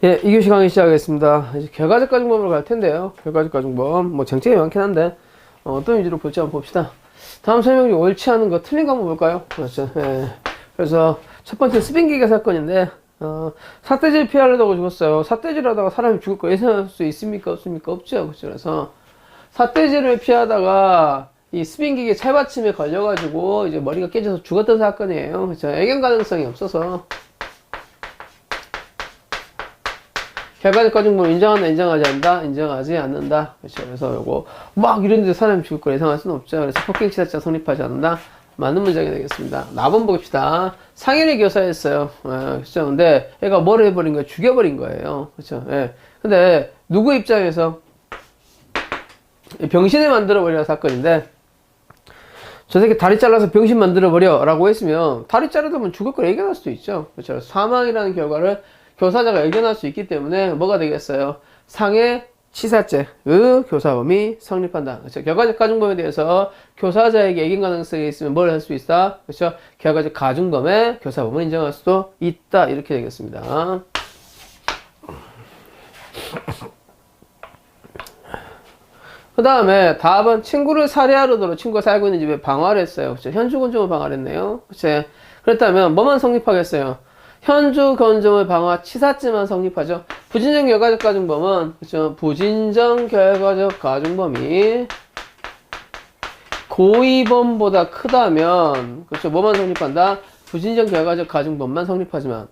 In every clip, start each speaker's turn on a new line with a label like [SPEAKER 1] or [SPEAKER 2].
[SPEAKER 1] 예, 2교시 강의 시작하겠습니다. 이제 결과적 가중법으로 갈 텐데요. 결과적 가중법. 뭐 쟁점이 많긴 한데, 어떤 위주로 볼지 한번 봅시다. 다음 설명 중 옳지 않은 거 틀린 거 한번 볼까요? 그렇죠. 예. 그래서 첫 번째 스빙기계 사건인데, 삿대질 피하려다가 죽었어요. 삿대질 하다가 사람이 죽을 거 예상할 수 있습니까? 없습니까? 없죠. 그렇죠. 그래서 삿대질을 피하다가 이 스빙기계 찰받침에 걸려가지고 이제 머리가 깨져서 죽었던 사건이에요. 그렇죠. 애견 가능성이 없어서. 결과적 가중법 인정한다, 인정하지 않는다, 인정하지 않는다. 그렇죠. 그래서 요거 막 이런데 사람이 죽을 걸 예상할 수는 없죠. 그래서 폭행치사죄가 성립하지 않는다. 맞는 문장이 되겠습니다. 나번 봅시다. 상해를 교사했어요. 그렇죠. 근데 얘가 뭘 해버린 거예요? 죽여버린 거예요. 그렇죠. 예. 근데 누구 입장에서 병신을 만들어버리는 사건인데, 저 새끼 다리 잘라서 병신 만들어버려 라고 했으면 다리 자르다면 죽을 걸 예견할 수도 있죠. 그렇죠. 사망이라는 결과를 교사자가 예견할 수 있기 때문에 뭐가 되겠어요? 상해 치사죄의 교사범이 성립한다. 그렇죠. 결과적 가중범에 대해서 교사자에게 예견 가능성이 있으면 뭘 할 수 있다? 그렇죠. 결과적 가중범의 교사범을 인정할 수도 있다. 이렇게 되겠습니다. 그 다음에 답은 친구를 살해하려고 친구가 살고 있는 집에 방화를 했어요. 그렇죠. 현주 건조물 방화를 했네요. 그렇죠. 그렇다면 뭐만 성립하겠어요? 현주 건조물 방화 치사죄만 성립하죠. 부진정 결과적 가중범은 그렇죠. 부진정 결과적 가중범이 고의범보다 크다면 그렇죠. 뭐만 성립한다? 부진정 결과적 가중범만 성립하지만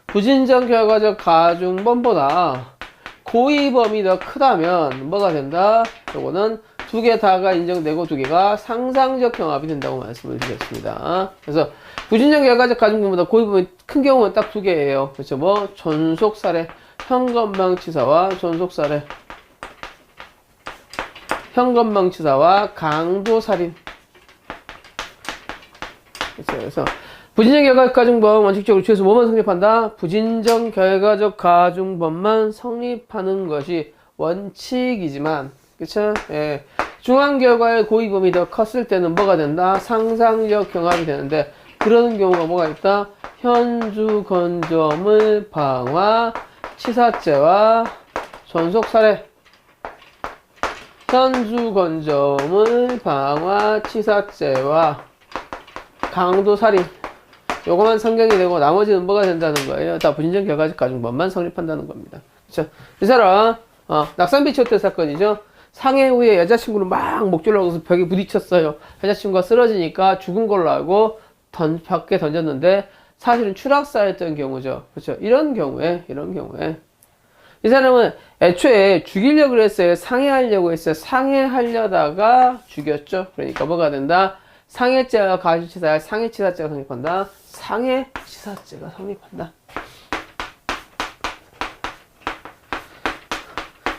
[SPEAKER 1] 부진정 결과적 가중범보다 고의범이 더 크다면 뭐가 된다? 요거는 두 개 다가 인정되고 두 개가 상상적 경합이 된다고 말씀을 드렸습니다. 그래서 부진정 결과적 가중범보다 고의범이 큰 경우는 딱 두 개예요. 그렇죠? 뭐 존속살해, 현건망치사와 존속살해, 현건망치사와 강도살인. 그렇죠? 그래서 부진정 결과적 가중범 원칙적으로 주에서 뭐만 성립한다? 부진정 결과적 가중범만 성립하는 것이 원칙이지만, 그쵸? 예. 중앙 결과의 고의범이 더 컸을 때는 뭐가 된다? 상상적 경합이 되는데, 그런 경우가 뭐가 있다? 현주 건조물 방화 치사죄와 존속살해. 현주 건조물 방화 치사죄와 강도살인. 요거만 성경이 되고 나머지는 뭐가 된다는 거예요? 다 부진정 결과적 가중범만 성립한다는 겁니다. 그쵸? 이 사람 낙산비치 호텔 사건이죠. 상해 후에 여자친구를 막 목줄로 넣어서 벽에 부딪혔어요. 여자친구가 쓰러지니까 죽은 걸로 알고 밖에 던졌는데 사실은 추락사였던 경우죠. 그렇죠? 이런 경우에 이 사람은 애초에 죽이려고 했어요. 상해하려고 했어요. 상해하려다가 죽였죠. 그러니까 뭐가 된다? 상해죄와 가중치사야 상해치사죄가 성립한다. 상해치사죄가 성립한다.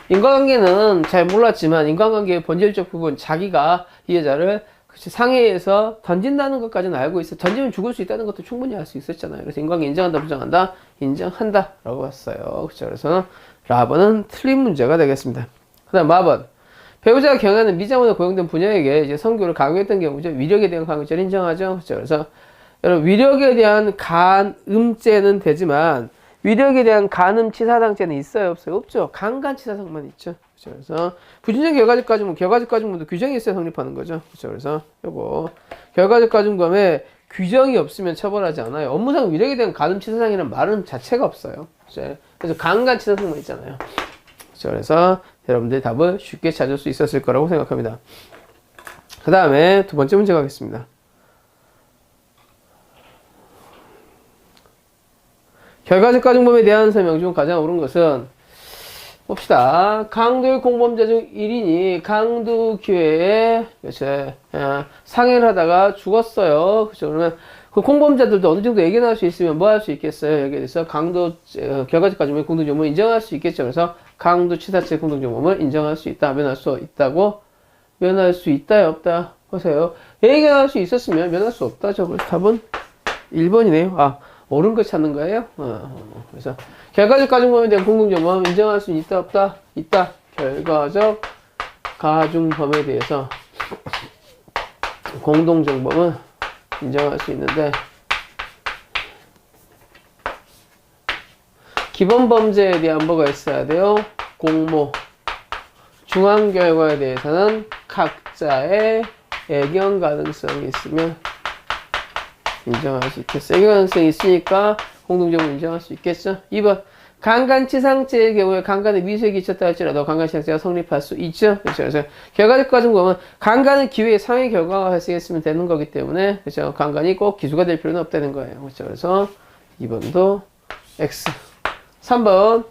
[SPEAKER 1] 인과관계는 잘 몰랐지만 인과관계의 본질적 부분, 자기가 이 여자를 상해에서 던진다는 것까지는 알고 있어. 던지면 죽을 수 있다는 것도 충분히 알 수 있었잖아요. 그래서 인과관계 인정한다, 부정한다? 인정한다 라고 했어요. 그렇죠. 그래서 라번은 틀린 문제가 되겠습니다. 그 다음 마번, 배우자가 경하는 미장원에 고용된 부녀에게 이제 성교를 강요했던 경우죠. 위력에 대한 강요죄를 인정하죠. 그렇죠. 그래서 여러분, 위력에 대한 간음죄는 되지만 위력에 대한 간음치사상죄는 있어요, 없어요? 없죠. 강간치사상만 있죠. 그렇죠. 그래서 부진정 결과적 가중범, 결과적 가중범도 규정이 있어야 성립하는 거죠. 그렇죠. 그래서 요거 결과적 가중범에 규정이 없으면 처벌하지 않아요. 업무상 위력에 대한 간음치사상이라는 말은 자체가 없어요. 그렇죠. 그래서 강간치사상만 있잖아요. 그렇죠. 그래서 여러분들이 답을 쉽게 찾을 수 있었을 거라고 생각합니다. 그 다음에 두 번째 문제 가겠습니다. 결과적 가중범에 대한 설명 중 가장 옳은 것은 봅시다. 강도의 공범자 중 1인이 강도 기회에 그렇죠. 상해를 하다가 죽었어요. 그렇죠. 그러면 그 공범자들도 어느 정도 예견할 수 있으면 뭐 할 수 있겠어요? 여기에 대해서 강도 결과적 가중범의 공동정범을 인정할 수 있겠죠. 그래서 강도 치사죄 공동정범을 인정할 수 있다, 면할 수 있다고, 면할 수 있다요, 없다? 보세요. 예견할 수 있었으면 면할 수 없다죠. 그래서 답은 1번이네요. 옳은 거 찾는 거예요. 그래서 결과적 가중범에 대한 공동정범 인정할 수 있다, 없다? 있다. 결과적 가중범에 대해서 공동정범은 인정할 수 있는데 기본 범죄에 대한 뭐가 있어야 돼요? 공모. 중한 결과에 대해서는 각자의 애견 가능성이 있으면 인정할 수 있겠어. 애견 가능성이 있으니까 공동적으로 인정할 수 있겠죠. 2번. 강간치상죄의 경우에 강간에 미수액이 있었다 할지라도 강간치상죄가 성립할 수 있죠. 그렇죠. 그래서 결과적 가정 보면 강간은 기회에 상해 결과가 발생했으면 되는 거기 때문에 그렇죠. 강간이 꼭 기수가 될 필요는 없다는 거예요. 그렇죠. 그래서 2번도 X. 3번.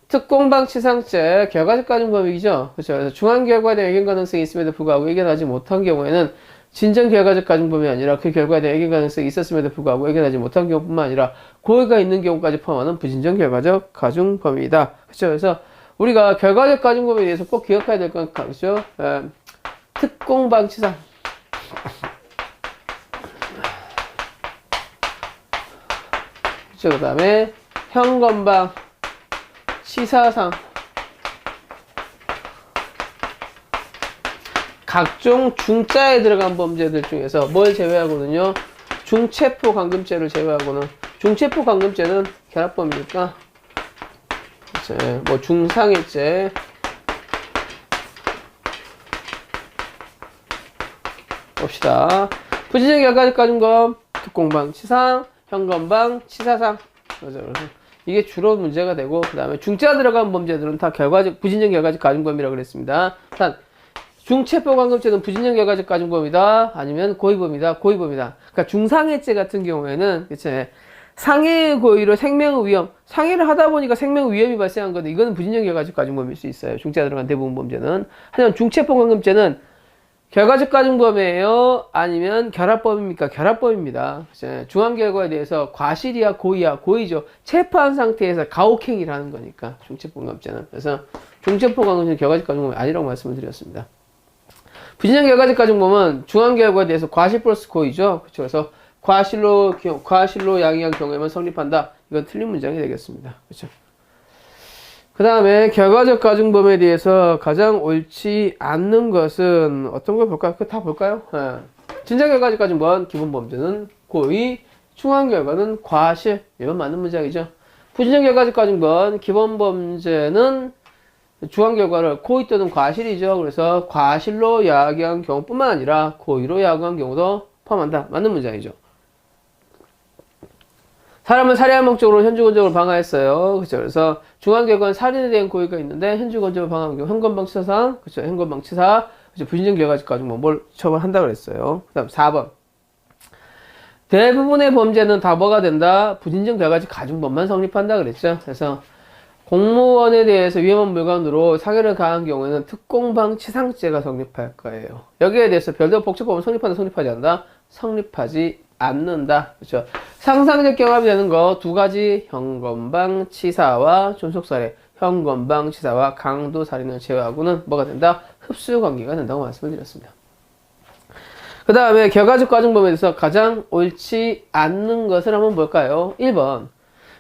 [SPEAKER 1] 특공방치상죄 결과적 가정 범위이죠. 그렇죠. 그래서 중한 결과에 대한 애견 가능성이 있음에도 불구하고 애견하지 못한 경우에는 진정 결과적 가중 범위 아니라 그 결과에 대한 애견 가능성이 있었음에도 불구하고 애견하지 못한 경우뿐만 아니라 고의가 있는 경우까지 포함하는 부진정 결과적 가중 범위이다. 그렇죠. 그래서 우리가 결과적 가중 범위에 대해서 꼭 기억해야 될 건 그렇죠. 특공방치상. 그렇죠. 그다음에 현건방 치사상. 각종 중자에 들어간 범죄들 중에서 뭘 제외하고는요? 중체포 감금죄를 제외하고는 중체포 감금죄는 결합범이니까 이제 뭐 중상해죄 봅시다. 부진적 결과적 가중범 특공방 치상 현건방 치사상 그래서 이게 주로 문제가 되고 그 다음에 중자 들어간 범죄들은 다 결과적 부진적 결과적 가중범이라고 그랬습니다. 일단 중체포 감금죄는 부진정 결과적 가중범이다. 아니면 고의범이다. 고의범이다. 그러니까 중상해죄 같은 경우에는 그치? 상해의 고의로 생명의 위험, 상해를 하다 보니까 생명의 위험이 발생한 건데 이거는 부진정 결과적 가중범일 수 있어요. 중자 들어간 대부분 범죄는. 하지만 중체포 감금죄는 결과적 가중범이에요? 아니면 결합범입니까? 결합범입니다. 그치? 중한 결과에 대해서 과실이야 고의야 고의죠. 체포한 상태에서 가혹행위를 하는 거니까 중체포 감금죄는. 그래서 중체포 감금죄는 결과적 가중범이 아니라고 말씀을 드렸습니다. 부진정 결과적 가중범은 중한 결과에 대해서 과실 플러스 고의죠. 그렇죠. 그래서 과실로 양이한 경우에만 성립한다. 이건 틀린 문장이 되겠습니다. 그렇죠. 그 다음에 결과적 가중범에 대해서 가장 옳지 않는 것은 어떤 걸 볼까요? 그거 다 볼까요? 진정 결과적 가중범 기본 범죄는 고의, 중한 결과는 과실. 이건 맞는 문장이죠. 부진정 결과적 가중범 기본 범죄는 중한 결과를 고의 또는 과실이죠. 그래서 과실로 야기한 경우뿐만 아니라 고의로 야기한 경우도 포함한다. 맞는 문장이죠. 사람은 살해할 목적으로 현주건적으로 방화했어요. 그렇죠. 그래서 중한 결과는 살인에 대한 고의가 있는데 현주건적으로 방화한 경우 현건방치사상, 그렇죠. 현건방치사, 그렇죠. 부진정 결과까지 뭘 처벌한다 그랬어요. 그다음 4번. 대부분의 범죄는 다 뭐가 된다? 부진정 결과적 가중범만 성립한다 그랬죠. 그래서 공무원에 대해서 위험한 물건으로 상해를 가한 경우에는 특공방치상죄가 성립할 거예요. 여기에 대해서 별도 복잡법은 성립한다, 성립하지 않는다? 성립하지 않는다. 그렇죠? 상상적 경합이 되는 거 두 가지 현건방치사와 존속살해, 현건방치사와 강도살인을 제외하고는 뭐가 된다? 흡수관계가 된다고 말씀을 드렸습니다. 그 다음에 결과적 가중범에 대해서 가장 옳지 않는 것을 한번 볼까요? 1번.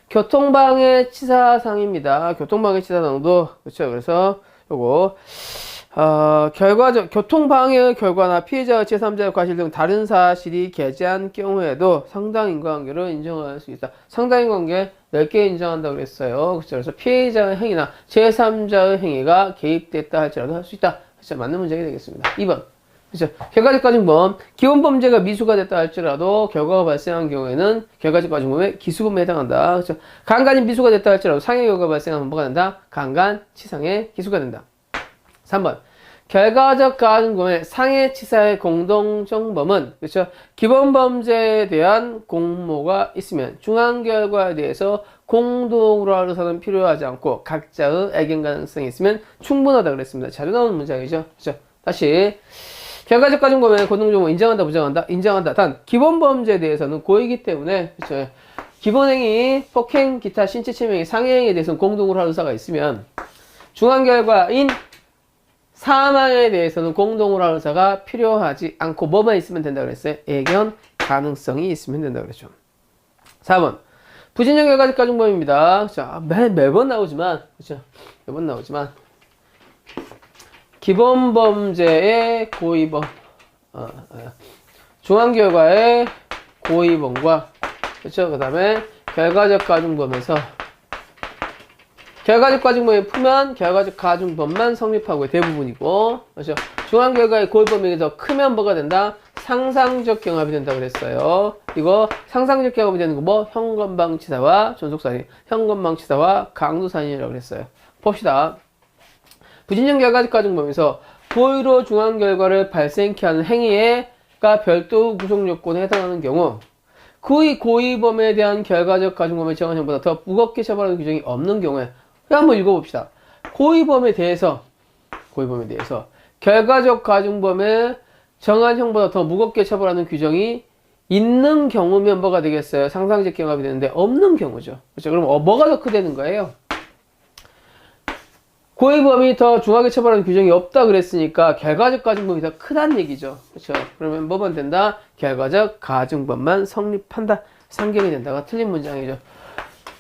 [SPEAKER 1] 교통방해 치사상입니다. 교통방해 치사상도 그렇죠. 그래서 요거 교통방해의 결과나 피해자의 제3자의 과실 등 다른 사실이 개재한 경우에도 상당 인과관계로 인정할 수 있다. 상당 인과관계 넓게 인정한다고 그랬어요. 그렇죠. 그래서 피해자의 행위나 제3자의 행위가 개입됐다 할지라도 할 수 있다. 그렇죠. 맞는 문장이 되겠습니다. 2번. 그렇죠. 결과적 가중범, 기본 범죄가 미수가 됐다 할지라도 결과가 발생한 경우에는 결과적 가중범의 기수범에 해당한다. 그렇죠. 강간이 미수가 됐다 할지라도 상해 결과가 발생하면 뭐가 된다? 강간, 치상의 기수가 된다. 3번. 결과적 가중범의 상해, 치사의 공동정범은 그렇죠. 기본 범죄에 대한 공모가 있으면 중한 결과에 대해서 공동으로 하루사는 필요하지 않고 각자의 애견 가능성이 있으면 충분하다 그랬습니다. 자주 나오는 문장이죠. 그렇죠. 다시. 결과적 가중범의 공동정범 인정한다, 부정한다? 인정한다. 단 기본 범죄에 대해서는 고의이기 때문에 그렇죠. 기본행위, 폭행, 기타 신체 침해행위, 상해행위에 대해서는 공동으로 할 의사가 있으면 중한 결과인 사망에 대해서는 공동으로 할 의사가 필요하지 않고 뭐만 있으면 된다 그랬어요? 애견 가능성이 있으면 된다 그랬죠. 4번. 부진정 결과적 가중범입니다. 그렇죠. 매번 나오지만 그렇죠. 매번 나오지만 기본 범죄의 고의범, 중한 결과의 고의범과, 그렇죠. 그 다음에 결과적 가중범에서 결과적 가중법을 풀면 결과적 가중법만 성립하고 대부분이고, 그렇죠? 중앙결과의 고의범위가 더 크면 뭐가 된다? 상상적 경합이 된다고 그랬어요. 이거 상상적 경합이 되는 거 뭐? 현건방치사와 존속살인, 현건방치사와 강도살인이라고 그랬어요. 봅시다. 부진적 결과적 가중법에서 고의로 중앙결과를 발생케 하는 행위가 별도 구성 요건에 해당하는 경우, 그의 고의범에 대한 결과적 가중범의 정한 형보다 더 무겁게 처벌하는 규정이 없는 경우에, 한번 읽어봅시다. 고의범에 대해서 결과적 가중범의 정한 형보다 더 무겁게 처벌하는 규정이 있는 경우면 뭐가 되겠어요? 상상적 경합이 되는데 없는 경우죠. 그렇죠? 그럼 뭐가 더 크다는 거예요? 고의범이 더 중하게 처벌하는 규정이 없다 그랬으니까 결과적 가중범이 더 크다는 얘기죠. 그렇죠? 그러면 뭐만 된다? 결과적 가중범만 성립한다. 상경이 된다가 틀린 문장이죠.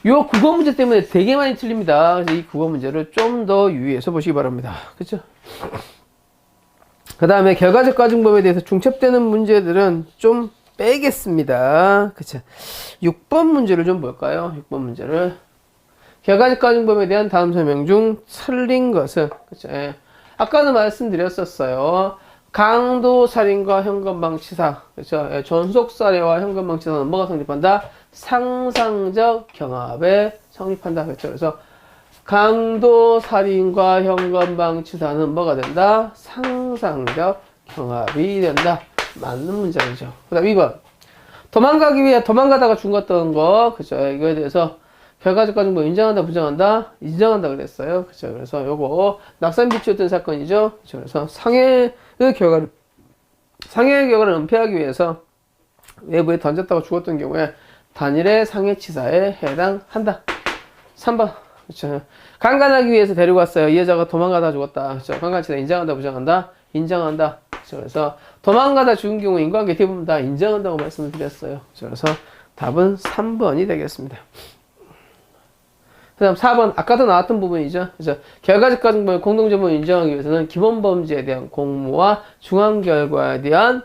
[SPEAKER 1] 요 국어 문제 때문에 되게 많이 틀립니다. 그래서 이 국어 문제를 좀 더 유의해서 보시기 바랍니다. 그렇죠? 그 다음에 결과적 가중법에 대해서 중첩되는 문제들은 좀 빼겠습니다. 그쵸? 6번 문제를 좀 볼까요? 6번 문제를. 결과적 가중법에 대한 다음 설명 중 틀린 것은, 그쵸? 예. 아까는 말씀드렸었어요. 강도살인과 현건방치사, 그쵸? 예. 존속살해와 현건방치사는 뭐가 성립한다? 상상적 경합에 성립한다. 그쵸? 그래서 강도살인과 현건방치사는 뭐가 된다? 상상적 경합이 된다. 맞는 문장이죠. 그 다음 2번. 도망가기 위해 도망가다가 죽었던 거. 그죠? 이거에 대해서 결과적 가중법 인정한다, 부정한다? 인정한다 그랬어요. 그죠? 그래서 요거 낙산 비치였던 사건이죠. 그죠? 그래서 상해의 결과를 은폐하기 위해서 외부에 던졌다가 죽었던 경우에 단일의 상해치사에 해당한다. 3번. 그렇죠. 강간하기 위해서 데리고 왔어요. 이 여자가 도망가다 죽었다. 그렇죠. 강간치사 인정한다, 부정한다? 인정한다. 그렇죠. 그래서 도망가다 죽은 경우 인과관계 대부분 다 인정한다고 말씀을 드렸어요. 그렇죠. 그래서 답은 3번이 되겠습니다. 그 다음 4번. 아까도 나왔던 부분이죠. 그래서 결과적 가중법의 공동점을 인정하기 위해서는 기본범죄에 대한 공모와 중앙결과에 대한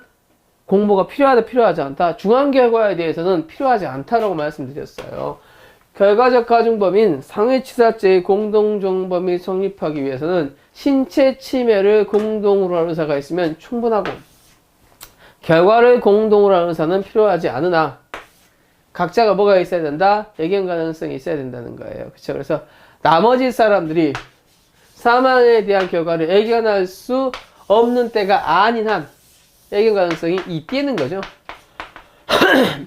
[SPEAKER 1] 공모가 필요하다, 필요하지 않다. 중앙결과에 대해서는 필요하지 않다라고 말씀드렸어요. 결과적 가중범인 상해치사죄의 공동정범이 성립하기 위해서는 신체 침해를 공동으로 하는 의사가 있으면 충분하고, 결과를 공동으로 하는 의사는 필요하지 않으나 각자가 뭐가 있어야 된다? 예견 가능성이 있어야 된다는 거예요. 그렇죠? 그래서 나머지 사람들이 사망에 대한 결과를 예견할 수 없는 때가 아닌 한 예견 가능성이 있다는 거죠.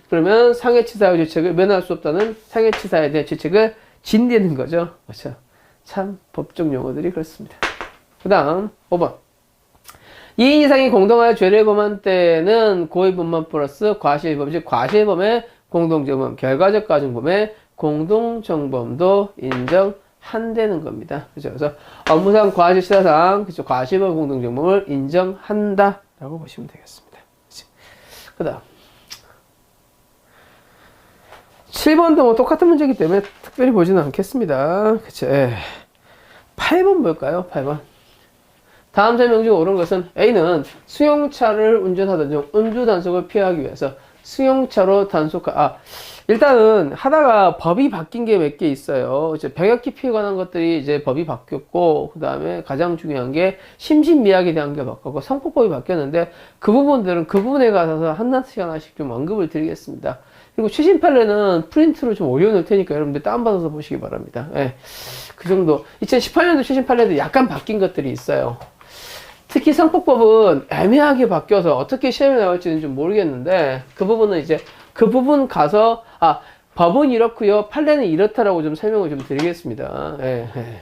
[SPEAKER 1] 그러면 상해치사의 죄책을 면할 수 없다는 상해치사에 대한 죄책을 진대는 거죠. 그렇죠? 참 법적 용어들이 그렇습니다. 그 다음 5번. 2인 이상이 공동하여 죄를 범한 때는 고의범만 플러스 과실범, 즉 과실범의 공동정범, 결과적 가중범의 공동정범도 인정한다는 겁니다. 그렇죠? 그래서 업무상 과실치사상 그렇죠? 과실범 공동정범을 인정한다라고 보시면 되겠습니다. 그 다음 7번도 뭐 똑같은 문제이기 때문에 특별히 보지는 않겠습니다. 그쵸? 8번 볼까요? 8번. 다음 설명 중 옳은 것은 A는 승용차를 운전하던 중 음주 단속을 피하기 위해서 승용차로 일단은 하다가 법이 바뀐 게 몇 개 있어요. 이제 병역 기피에 관한 것들이 이제 법이 바뀌었고, 그 다음에 가장 중요한 게 심신미약에 대한 게 바뀌었고, 성폭법이 바뀌었는데, 그 부분들은 그 부분에 가서 하나씩 좀 언급을 드리겠습니다. 그리고 최신 판례는 프린트로 좀 올려놓을 테니까 여러분들 다운받아서 보시기 바랍니다. 예. 그 정도. 2018년도 최신 판례도 약간 바뀐 것들이 있어요. 특히 성폭법은 애매하게 바뀌어서 어떻게 시험에 나올지는 좀 모르겠는데, 그 부분은 이제 그 부분 가서 법은 이렇고요, 판례는 이렇다라고 좀 설명을 좀 드리겠습니다. 예, 예.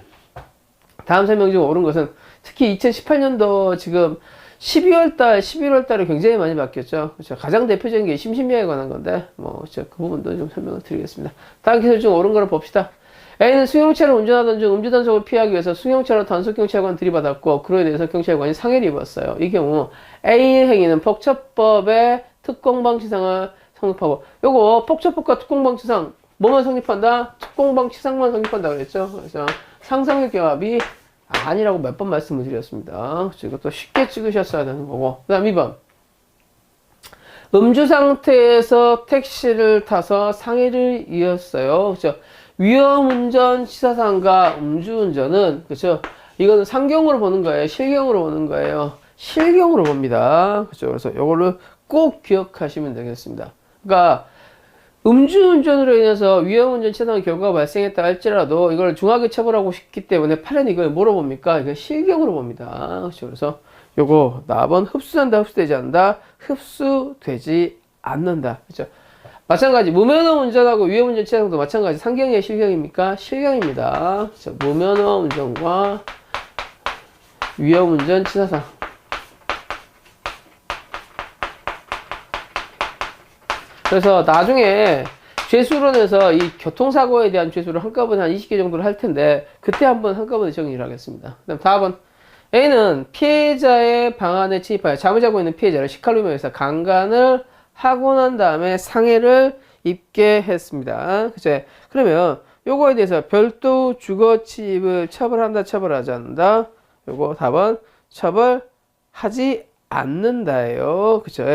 [SPEAKER 1] 다음 설명 중 옳은 것은 특히 2018년도 지금 12월달, 11월달에 굉장히 많이 바뀌었죠. 그렇죠. 가장 대표적인 게 심신미약에 관한 건데, 그 부분도 좀 설명을 드리겠습니다. 다음 기술 중 옳은 거를 봅시다. A는 승용차를 운전하던 중 음주 단속을 피하기 위해서 승용차로 단속 경찰관 들이받았고, 그로 인해서 경찰관이 상해를 입었어요. 이 경우 A의 행위는 폭처법의 특공방치상을 성립하고, 요거 폭처법과 특공방치상 뭐만 성립한다? 특공방치상만 성립한다 그랬죠. 그래서 상상의 경합이 아니라고 몇 번 말씀을 드렸습니다. 이것도 쉽게 찍으셨어야 되는 거고. 그 다음 2번. 음주 상태에서 택시를 타서 상해를 이었어요. 그렇죠? 위험운전 치사상과 음주운전은, 그쵸? 이거는 상경으로 보는 거예요. 실경으로 보는 거예요. 실경으로 봅니다. 그쵸? 그래서 이거를 꼭 기억하시면 되겠습니다. 그러니까, 음주운전으로 인해서 위험운전 치사상 결과가 발생했다 할지라도 이걸 중하게 처벌하고 싶기 때문에 판례는 이걸 뭐로 봅니까? 이거 실경으로 봅니다. 그렇죠? 그래서 요거 나번 흡수한다, 흡수되지 않는다, 흡수되지 않는다. 그렇죠? 마찬가지 무면허 운전하고 위험운전 치사상도 마찬가지 상경이에요, 실경입니까? 실경입니다. 그렇죠? 무면허 운전과 위험운전 치사상. 그래서 나중에 죄수론에서 이 교통사고에 대한 죄수를 한꺼번에 한 20개 정도를 할 텐데 그때 한번 한꺼번에 정리를 하겠습니다. 그 다음 4번 A는 피해자의 방 안에 침입하여 잠을 자고 있는 피해자를 식칼로 명해서 강간을 하고 난 다음에 상해를 입게 했습니다. 그죠? 그러면 요거에 대해서 별도 주거 침입을 처벌한다, 처벌하지 않는다. 요거 답은 처벌하지 않는다예요. 그죠?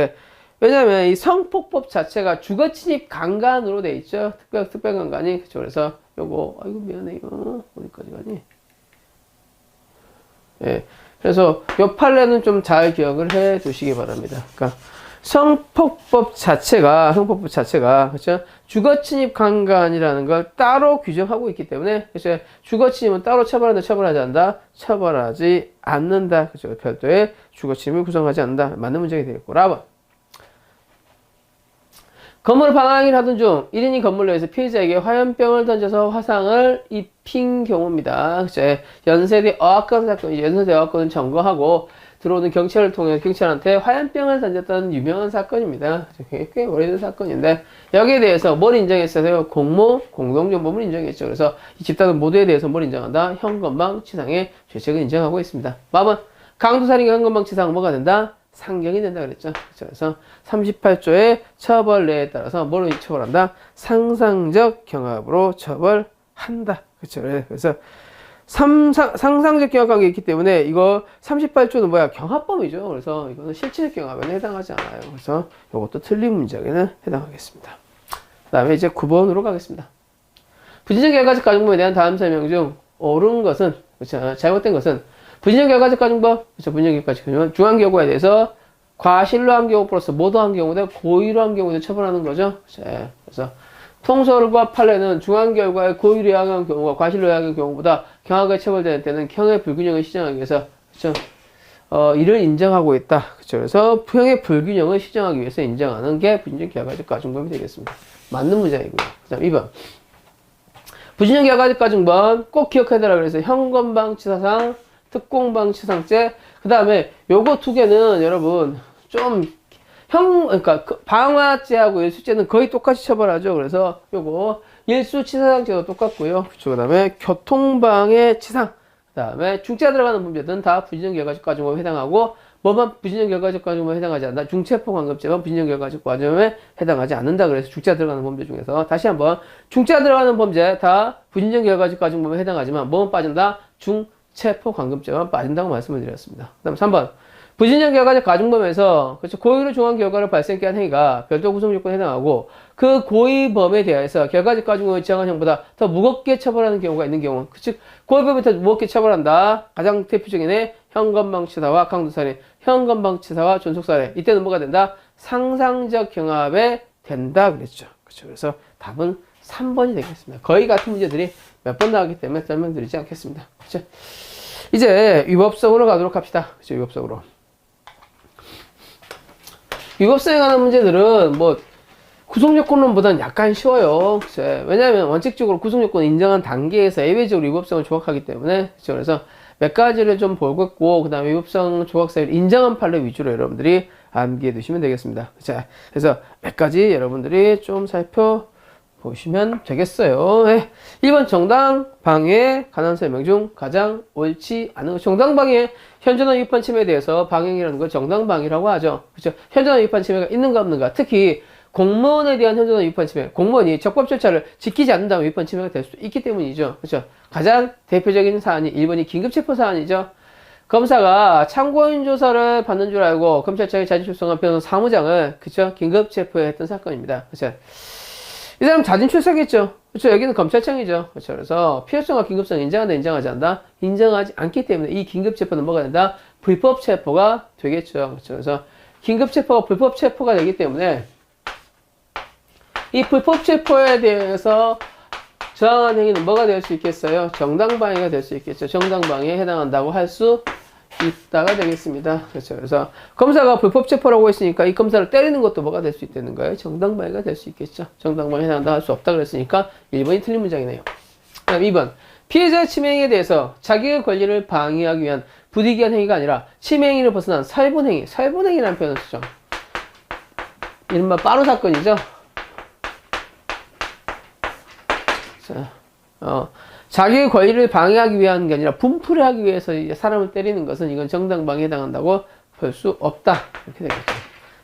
[SPEAKER 1] 왜냐면 이 성폭법 자체가 주거침입 강간으로 돼 있죠. 특별 강간이. 그쵸. 그래서 요거, 아이고, 미안해요. 어디까지 가니? 예. 그래서 요 판례는 좀 잘 기억을 해 두시기 바랍니다. 그러니까 성폭법 자체가, 그쵸. 주거침입 강간이라는 걸 따로 규정하고 있기 때문에, 그쵸. 주거침입은 따로 처벌한다, 처벌하지 않는다, 처벌하지 않는다. 그쵸. 별도의 주거침입을 구성하지 않는다. 맞는 문제가 되겠고. 라번. 건물 방황을 하던 중 1인이 건물 내에서 피해자에게 화염병을 던져서 화상을 입힌 경우입니다. 그쵸? 연세대 어학건 사건이죠. 연세대 어학건을 점거하고 들어오는 경찰을 통해 경찰한테 화염병을 던졌던 유명한 사건입니다. 꽤 오래된 사건인데 여기에 대해서 뭘 인정했어요? 공모, 공동정범을 인정했죠. 그래서 이 집단은 모두에 대해서 뭘 인정한다? 현건방 치상의 죄책을 인정하고 있습니다. 마번 강도살인과 현건방 치상은 뭐가 된다? 상경이 된다 그랬죠. 그래서 38조의 처벌례에 따라서 뭐로 처벌한다? 상상적 경합으로 처벌한다. 그렇죠. 그래서 상상적 경합관계 있기 때문에 이거 38조는 뭐야? 경합범이죠. 그래서 이거는 실체적 경합에는 해당하지 않아요. 그래서 이것도 틀린 문제에는 해당하겠습니다. 그 다음에 이제 9번으로 가겠습니다. 부진적 결과적 가중법에 대한 다음 설명 중 옳은 것은, 그렇죠. 잘못된 것은 부진적 결과적 가중법, 그렇죠. 부진적 결과적 가중법, 중한 경우에 대해서 과실로 한 경우 플러스 모두 한 경우보다 고의로 한 경우에 처벌하는 거죠. 그렇죠. 그래서 통설과 판례는 중한 결과에 고의로 향한 경우가 과실로 향한 경우보다 경하게 처벌되는 때는 형의 불균형을 시정하기 위해서, 그렇죠. 이를 인정하고 있다. 그렇죠. 그래서 형의 불균형을 시정하기 위해서 인정하는 게 부진적 결과적 가중법이 되겠습니다. 맞는 문제이고요. 그 다음 2번. 부진적 결과적 가중법 꼭 기억해달라 그래서 현건방치사상, 특공방치상죄, 그 다음에 요거 두 개는 여러분 좀 그러니까 방화죄하고 일수죄는 거의 똑같이 처벌하죠. 그래서 요거 일수치사상죄도 똑같고요. 그쵸. 그 다음에 교통방해 치상, 그 다음에 중죄가 들어가는 범죄들은 다 부진적 결과적 가중법에 해당하고 뭐만 부진적 결과적 가중법에 해당하지 않는다. 중체포관급죄만 부진적 결과적 가중법에 해당하지 않는다. 그래서 중죄가 들어가는 범죄 중에서 다시 한번 중죄가 들어가는 범죄 다 부진적 결과적 가중법에 해당하지만 뭐만 빠진다? 중체포관급죄만 빠진다고 말씀을 드렸습니다. 그 다음 3번. 부진적 결과적 가중범에서 그렇죠. 고의로 중한 결과를 발생케 한 행위가 별도 구성 요건에 해당하고 그 고의범에 대해서 결과적 가중범을 지정한 형보다 더 무겁게 처벌하는 경우가 있는 경우, 즉 고의범에 더 무겁게 처벌한다. 가장 대표적인 애 현건방치사와 강도살인, 현건방치사와 존속살해. 이때는 뭐가 된다? 상상적 경합에 된다 그랬죠. 그렇죠. 그래서 답은 3번이 되겠습니다. 거의 같은 문제들이 몇 번 나오기 때문에 설명드리지 않겠습니다. 그렇죠. 이제 위법성으로 가도록 합시다. 그렇죠. 위법성으로. 위법성에 관한 문제들은 뭐 구성요건론보다는 약간 쉬워요. 그쵸? 왜냐하면 원칙적으로 구성요건 인정한 단계에서 예외적으로 위법성을 조각하기 때문에, 그쵸? 그래서 몇 가지를 좀 보겠고 그 다음에 위법성 조각사를 인정한 판례 위주로 여러분들이 암기해 두시면 되겠습니다. 그쵸? 그래서 몇 가지 여러분들이 좀 살펴보시면 되겠어요. 네. 1번 정당방위에 관한 설명 중 가장 옳지 않은 것. 정당방위에 현존한 위반 침해에 대해서 방행이라는 걸 정당방위라고 하죠. 그렇죠? 현존한 위반 침해가 있는가 없는가. 특히 공무원에 대한 현존한 위반 침해. 공무원이 적법 절차를 지키지 않는다면 위반 침해가 될 수 있기 때문이죠. 그렇죠? 가장 대표적인 사안이 1번이 긴급체포 사안이죠. 검사가 참고인 조사를 받는 줄 알고 검찰청에 자진 출석한 변호사 사무장을, 그렇죠? 긴급체포했던 사건입니다. 그렇죠? 이 사람 자진 출석했죠. 그렇죠. 여기는 검찰청이죠. 그렇죠. 그래서 필요성과 긴급성 인정한다, 인정하지 않는다? 인정하지 않기 때문에 이 긴급체포는 뭐가 된다? 불법체포가 되겠죠. 그렇죠. 그래서 긴급체포가 불법체포가 되기 때문에 이 불법체포에 대해서 저항한 행위는 뭐가 될 수 있겠어요? 정당방위가 될 수 있겠죠. 정당방위에 해당한다고 할 수 있다가 되겠습니다. 그렇죠. 그래서 검사가 불법체포라고 했으니까 이 검사를 때리는 것도 뭐가 될 수 있다는 거예요? 정당방위가 될 수 있겠죠. 정당방위에 해당한다고 할 수 없다 그랬으니까 1번이 틀린 문장이네요. 그다음 2번. 피해자 침해행위에 대해서 자기의 권리를 방해하기 위한 부득이한 행위가 아니라 침해행위를 벗어난 살본행위, 살본행위라는 표현을 쓰죠. 이른바 빠루 사건이죠. 자, 자기의 권리를 방해하기 위한 게 아니라 분풀이 하기 위해서 이제 사람을 때리는 것은 이건 정당방위에 해당한다고 볼 수 없다. 이렇게 되겠죠.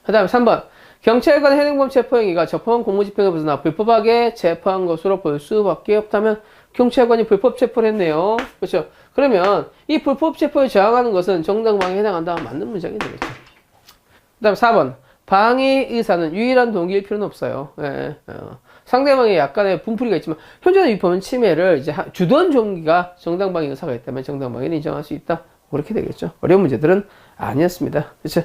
[SPEAKER 1] 그 다음에 3번. 경찰관의 현행범 체포행위가 적법한 공무집행을 벗어나 불법하게 체포한 것으로 볼 수밖에 없다면 경찰관이 불법 체포를 했네요. 그렇죠. 그러면 이 불법 체포에 저항하는 것은 정당방위에 해당한다. 맞는 문장이 되겠죠. 그 다음에 4번. 방해 의사는 유일한 동기일 필요는 없어요. 예, 상대방의 약간의 분풀이가 있지만 현존의 위법은 침해를 이제 주도한 종기가 정당방위 의사가 있다면 정당방위를 인정할 수 있다. 그렇게 되겠죠. 어려운 문제들은 아니었습니다. 그렇죠.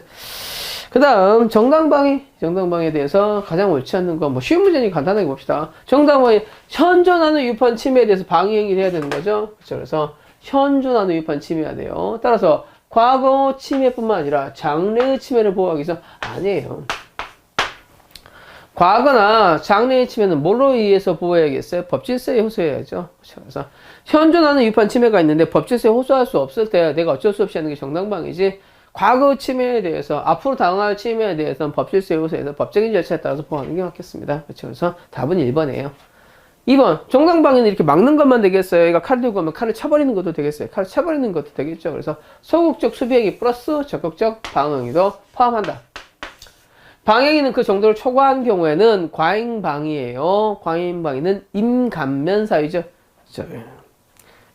[SPEAKER 1] 그 다음 정당방위에 대해서 가장 옳지 않는 건 뭐 쉬운 문제니 간단하게 봅시다. 정당방위 현존하는 위법한 침해에 대해서 방위행위를 해야 되는 거죠. 그렇죠. 그래서 현존하는 위법한 침해해야 돼요. 따라서 과거 침해뿐만 아니라 장래의 침해를 보호하기 위해서 아니에요. 과거나 장래의 침해는 뭘로 의해서 보호해야겠어요? 법질서에 호소해야죠. 그래서 현존하는 위법한 침해가 있는데 법질서에 호소할 수 없을 때 내가 어쩔 수 없이 하는 게 정당방위지, 과거 침해에 대해서 앞으로 당할 침해에 대해서는 법질서에 호소해서 법적인 절차에 따라서 보호하는 게 맞겠습니다. 그렇죠. 그래서 답은 1번이에요. 2번, 정당방위는 이렇게 막는 것만 되겠어요? 얘가 칼 들고 오면 칼을 쳐버리는 것도 되겠어요? 칼을 쳐버리는 것도 되겠죠? 그래서 소극적 수비행위 플러스 적극적 방어행위도 포함한다. 방해행위는 그 정도를 초과한 경우에는 과잉방위예요. 과잉방위는 임감면 사유죠. 그렇죠. 그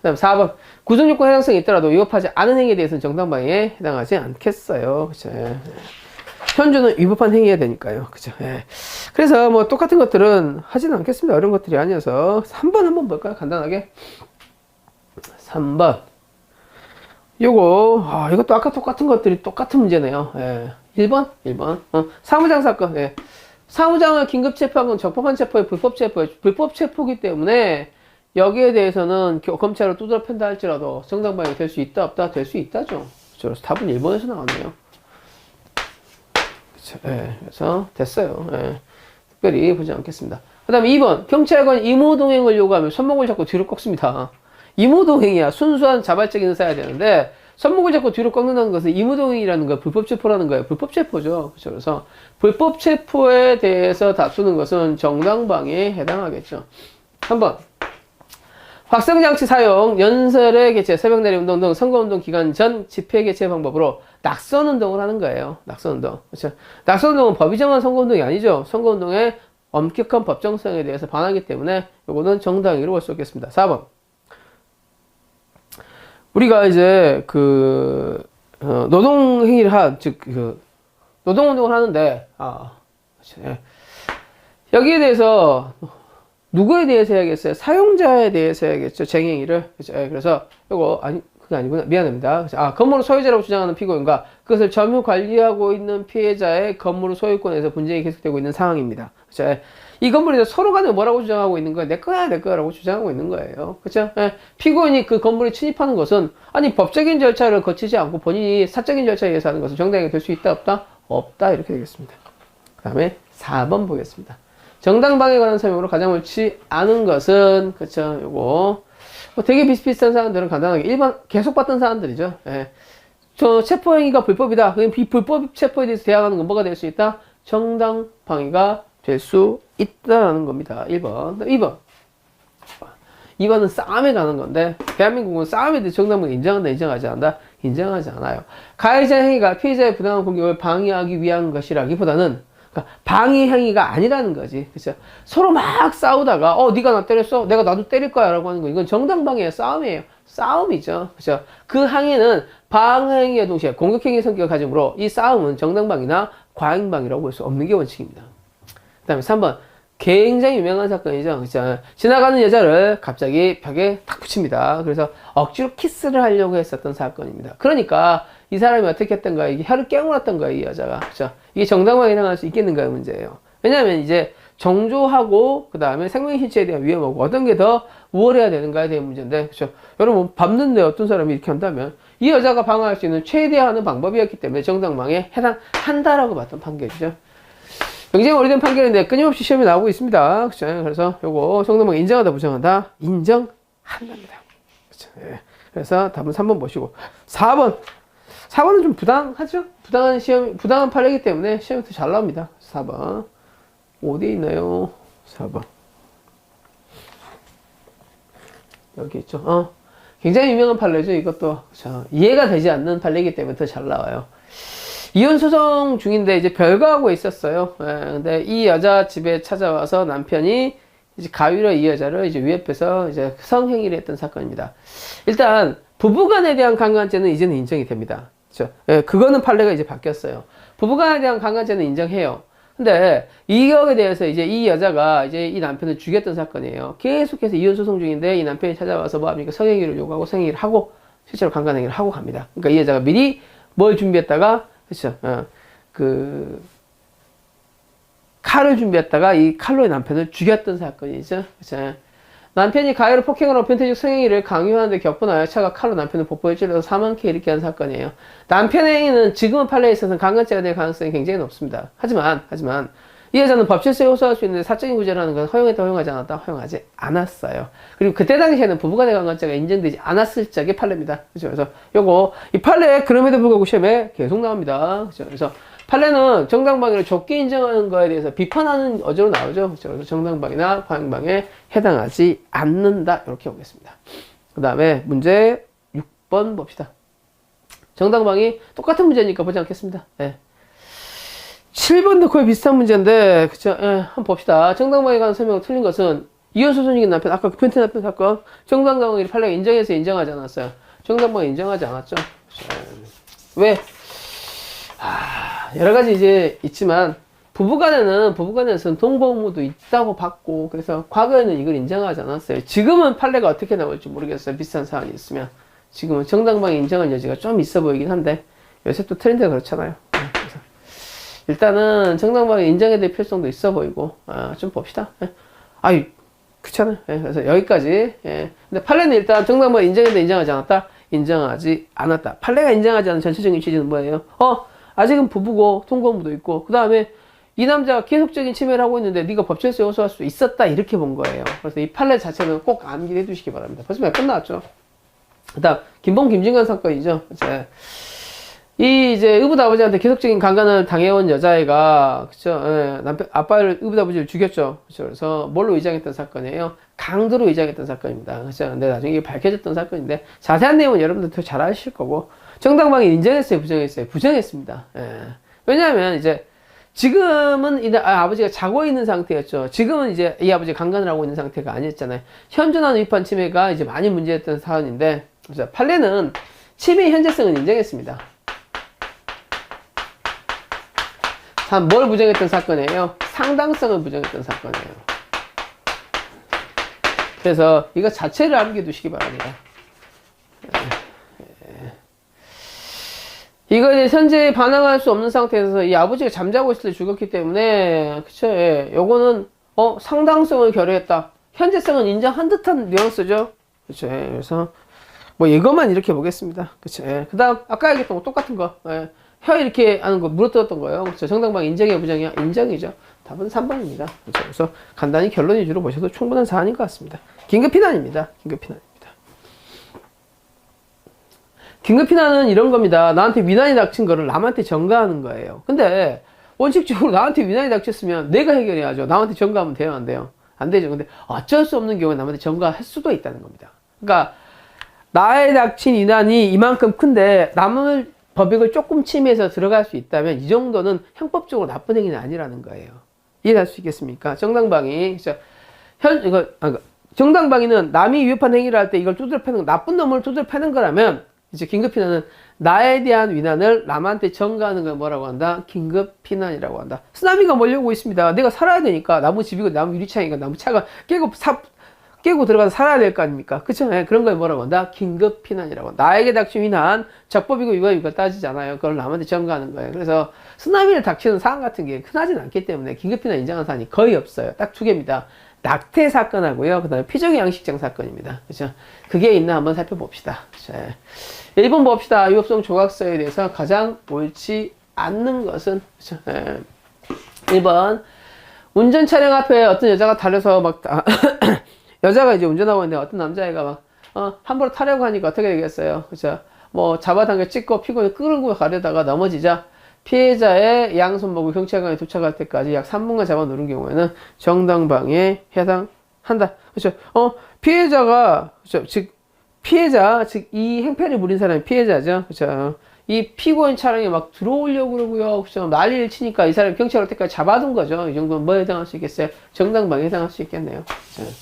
[SPEAKER 1] 다음 4번. 구성요건 해당성이 있더라도 위법하지 않은 행위에 대해서는 정당방위에 해당하지 않겠어요. 그렇죠. 현존은 위법한 행위가 되니까요. 그죠? 예. 그래서 뭐 똑같은 것들은 하지는 않겠습니다. 어려운 것들이 아니어서 3번 한번 볼까요? 간단하게. 3번. 이것도 아까 똑같은 것들이 똑같은 문제네요. 예. 1번. 사무장 사건. 예. 사무장을 긴급 체포한 건 적법한 체포에 불법 체포예요. 불법 체포기 때문에 여기에 대해서는 검찰을 두드려 팬다 할지라도 정당방위 될 수 있다 없다? 될 수 있다죠. 그래서 답은 1번에서 나왔네요. 예, 그래서 됐어요. 예, 특별히 보지 않겠습니다. 그 다음에 2번. 경찰관 임무동행을 요구하면 손목을 잡고 뒤로 꺾습니다. 임무동행이야. 순수한 자발적인 의사야 되는데 손목을 잡고 뒤로 꺾는다는 것은 임무동행이라는 거예요. 불법체포라는 거예요. 불법체포죠. 그렇죠. 그래서 불법체포에 대해서 다투는 것은 정당방위에 해당하겠죠. 3번. 확성장치 사용, 연설의 개최, 새벽 내리 운동 등 선거운동 기간 전 집회 개최 방법으로 낙선운동을 하는 거예요. 낙선운동. 그렇죠. 낙선운동은 법이 정한 선거운동이 아니죠. 선거운동의 엄격한 법정성에 대해서 반하기 때문에 이거는 정당위로 볼 수 있겠습니다. 4번. 우리가 이제 노동행위를 노동운동을 하는데, 그렇죠. 여기에 대해서 누구에 대해서 해야겠어요? 사용자에 대해서 해야겠죠. 쟁행위를. 그렇죠. 그래서 그게 아니구나. 미안합니다. 건물의 소유자라고 주장하는 피고인과 그것을 점유 관리하고 있는 피해자의 건물의 소유권에서 분쟁이 계속되고 있는 상황입니다. 그렇죠. 이 건물에 대해서 서로 간에 뭐라고 주장하고 있는 거예요? 내 거야, 내 거라고 주장하고 있는 거예요. 그렇죠. 피고인이 그 건물에 침입하는 것은 법적인 절차를 거치지 않고 본인이 사적인 절차에 의해서 하는 것은 정당하게 될 수 있다, 없다? 없다. 이렇게 되겠습니다. 그 다음에 4번 보겠습니다. 정당방위에 관한 설명으로 가장 옳지 않은 것은, 그쵸, 요거. 되게 비슷비슷한 사안들은 간단하게 1번 계속 봤던 사안들이죠. 예. 저 체포행위가 불법이다. 그럼 불법 체포에 대해서 대항하는 건 뭐가 될 수 있다? 정당방위가 될 수 있다라는 겁니다. 1번. 2번. 2번은 싸움에 가는 건데, 대한민국은 싸움에 대해 정당방위 인정한다, 인정하지 않는다? 인정하지 않아요. 가해자 행위가 피해자의 부당한 공격을 방해하기 위한 것이라기보다는 방위 행위가 아니라는 거지. 그렇죠? 서로 막 싸우다가 네가 나 때렸어? 내가 나도 때릴 거야 라고 하는 거. 이건 정당방위의 싸움이에요. 싸움이죠. 그렇죠? 그 행위는 방행위와 동시에 공격행위 성격을 가지므로 이 싸움은 정당방위나 과잉방위라고 볼 수 없는 게 원칙입니다. 그 다음에 3번. 굉장히 유명한 사건이죠. 그죠? 지나가는 여자를 갑자기 벽에 탁 붙입니다. 그래서 억지로 키스를 하려고 했었던 사건입니다. 그러니까 이 사람이 어떻게 했던가, 이게 혀를 깨물었던 거예요, 이 여자가. 그죠? 이게 정당방위에 해당할 수 있겠는가의 문제예요. 왜냐하면 이제 정조하고 그 다음에 생명 신체에 대한 위험하고 어떤 게 더 우월해야 되는가에 대한 문제인데, 그죠? 여러분 밟는데 어떤 사람이 이렇게 한다면 이 여자가 방어할 수 있는 최대한의 방법이었기 때문에 정당방위에 해당한다라고 봤던 판결이죠. 굉장히 오래된 판결인데 끊임없이 시험에 나오고 있습니다. 그쵸? 그래서 요거 정당방위 인정하다 부정하다 인정한답니다. 그쵸? 예. 그래서 답은 3번 보시고 4번은 좀 부당하죠? 부당한 판례이기 때문에 시험에서 잘 나옵니다. 4번 어디에 있나요? 4번 여기 있죠. 굉장히 유명한 판례죠. 이것도 그쵸? 이해가 되지 않는 판례이기 때문에 더 잘 나와요. 이혼 소송 중인데 이제 별거하고 있었어요. 예, 근데 이 여자 집에 찾아와서 남편이 이제 가위로 이 여자를 이제 위협해서 이제 성행위를 했던 사건입니다. 일단 부부간에 대한 강간죄는 이제는 인정이 됩니다. 그렇죠? 예, 그거는 판례가 이제 바뀌었어요. 부부간에 대한 강간죄는 인정해요. 근데 이거에 대해서 이제 이 여자가 이제 이 남편을 죽였던 사건이에요. 계속해서 이혼 소송 중인데 이 남편이 찾아와서 뭐 합니까? 성행위를 요구하고 성행위를 하고 실제로 강간행위를 하고 갑니다. 그러니까 이 여자가 미리 뭘 준비했다가 그렇죠. 칼을 준비했다가 이 칼로 남편을 죽였던 사건이죠. 그렇죠. 남편이 가해로 폭행하고 변태적 성행위를 강요하는데 겪고나요 차가 칼로 남편을 복부에 찔러서 사망케 일으키게 한 사건이에요. 남편의 행위는 지금은 판례에 있어서는 강간죄가 될 가능성이 굉장히 높습니다. 하지만 이 여자는 법질서에 호소할 수 있는데 사적인 구제라는 건 허용했다 허용하지 않았다 허용하지 않았어요. 그리고 그때 당시에는 부부간의 강간죄가 인정되지 않았을 적의 판례입니다. 그렇죠? 그래서 요거 이 판례 그럼에도 불구하고 시험에 계속 나옵니다. 그렇죠? 그래서 판례는 정당방위를 좁게 인정하는 거에 대해서 비판하는 어조로 나오죠. 그렇죠? 그래서 정당방위나 과잉방위에 해당하지 않는다 이렇게 보겠습니다. 그 다음에 문제 6번 봅시다. 정당방위 똑같은 문제니까 보지 않겠습니다. 네. 7번도 거의 비슷한 문제인데, 그쵸? 예, 한번 봅시다. 정당방위에 관한 설명을 틀린 것은 이혼소송 중인 남편, 아까 그 변태 남편 사건, 정당방위 판례가 인정해서 인정하지 않았어요. 정당방위 인정하지 않았죠. 왜? 여러 가지 이제 있지만, 부부간에서는 동거 의무도 있다고 봤고, 그래서 과거에는 이걸 인정하지 않았어요. 지금은 판례가 어떻게 나올지 모르겠어요. 비슷한 사안이 있으면. 지금은 정당방위 인정할 여지가 좀 있어 보이긴 한데, 요새 또 트렌드가 그렇잖아요. 그래서 일단은 정당방위 인정해야 될 필요성도 있어 보이고, 좀 봅시다. 예. 그렇잖아요. 예. 그래서 여기까지. 예. 근데 판례는 일단 정당방위 인정해야 돼, 인정하지 않았다? 인정하지 않았다. 판례가 인정하지 않은 전체적인 취지는 뭐예요? 아직은 부부고 통고 의무도 있고, 그 다음에 이 남자가 계속적인 침해를 하고 있는데 네가 법질서에 호소할 수 있었다 이렇게 본 거예요. 그래서 이 판례 자체는 꼭 암기해 두시기 바랍니다. 벌써 끝났죠. 그 다음 김봉 김진관 사건이죠. 이제 의붓아버지한테 계속적인 강간을 당해온 여자애가 그쵸? 예, 아빠를 의붓아버지를 죽였죠. 그쵸? 그래서 뭘로 위장했던 사건이에요? 강도로 위장했던 사건입니다. 그쵸? 근데 나중에 이게 밝혀졌던 사건인데 자세한 내용은 여러분들 더 잘 아실 거고 정당방위 인정했어요, 부정했어요? 부정했습니다. 예. 왜냐하면 이제 지금은 이 아버지가 자고 있는 상태였죠. 지금은 이제 이 아버지가 강간을 하고 있는 상태가 아니었잖아요. 현존한 위판 침해가 이제 많이 문제였던 사안인데 그래서 판례는 침해 현재성은 인정했습니다. 뭘 부정했던 사건이에요? 상당성을 부정했던 사건이에요. 그래서 이거 자체를 암기해 두시기 바랍니다. 이거 이제 현재 반항할 수 없는 상태에서 이 아버지가 잠자고 있을 때 죽었기 때문에 그쵸? 예. 요거는 상당성을 결여했다. 현재성은 인정한 듯한 뉘앙스죠. 그쵸? 예. 그래서 뭐 이것만 이렇게 보겠습니다. 그쵸? 예. 그 다음 아까 얘기했던 거 똑같은 거. 예. 혀 이렇게 하는 거 물어뜯었던 거예요. 그렇죠? 정당방위 인정이야 부정이야? 인정이죠. 답은 3번입니다. 그렇죠? 그래서 간단히 결론 위주로 보셔도 충분한 사안인 것 같습니다. 긴급피난입니다. 긴급피난입니다. 긴급피난은 이런 겁니다. 나한테 위난이 닥친 거를 남한테 전가하는 거예요. 근데 원칙적으로 나한테 위난이 닥쳤으면 내가 해결해야죠. 남한테 전가하면 돼요? 안 돼요? 안 되죠. 근데 어쩔 수 없는 경우에 남한테 전가할 수도 있다는 겁니다. 그러니까 나에 닥친 위난이 이만큼 큰데 남을 법익을 조금 침해해서 들어갈 수 있다면 이 정도는 형법적으로 나쁜 행위는 아니라는 거예요. 이해할 수 있겠습니까? 정당방위. 정당방위는 남이 위협한 행위를 할 때 이걸 두드려 패는 거, 나쁜 놈을 두드려 패는 거라면 이제 긴급피난은 나에 대한 위난을 남한테 전가하는 걸 뭐라고 한다? 긴급피난이라고 한다. 쓰나미가 몰려오고 있습니다. 내가 살아야 되니까 나무 집이고 나무 유리창이니까 나무 차가 깨고 들어가서 살아야 될 거 아닙니까? 그쵸? 네, 그런 걸 뭐라고 한다? 긴급피난이라고 한다. 나에게 닥친 위난, 적법이고 위법이고 따지잖아요. 그걸 남한테 전가하는 거예요. 그래서 쓰나미를 닥치는 사안 같은 게 흔하진 않기 때문에 긴급피난 인정한 사안이 거의 없어요. 딱 두 개입니다. 낙태 사건하고요. 그 다음에 피조개 양식장 사건입니다. 그죠? 그게 있나 한번 살펴봅시다. 그쵸? 1번 봅시다. 위법성 조각서에 대해서 가장 옳지 않는 것은, 그쵸? 1번. 운전 차량 앞에 어떤 여자가 달려서 막, 여자가 이제 운전하고 있는데 어떤 남자애가 막, 함부로 타려고 하니까 어떻게 되겠어요? 그죠? 뭐, 잡아당겨 찍고 피곤해 끌고 가려다가 넘어지자 피해자의 양손목을 경찰관에 도착할 때까지 약 3분간 잡아 누른 경우에는 정당방위에 해당한다. 그렇죠? 피해자가, 그렇죠? 즉 이 행패를 부린 사람이 피해자죠. 그렇죠? 이 피고인 차량에 막 들어오려고 그러고요. 그렇죠? 난리를 치니까 이 사람이 경찰 올 때까지 잡아둔 거죠. 이 정도면 뭐에 해당할 수 있겠어요? 정당방위에 해당할 수 있겠네요. 그렇죠?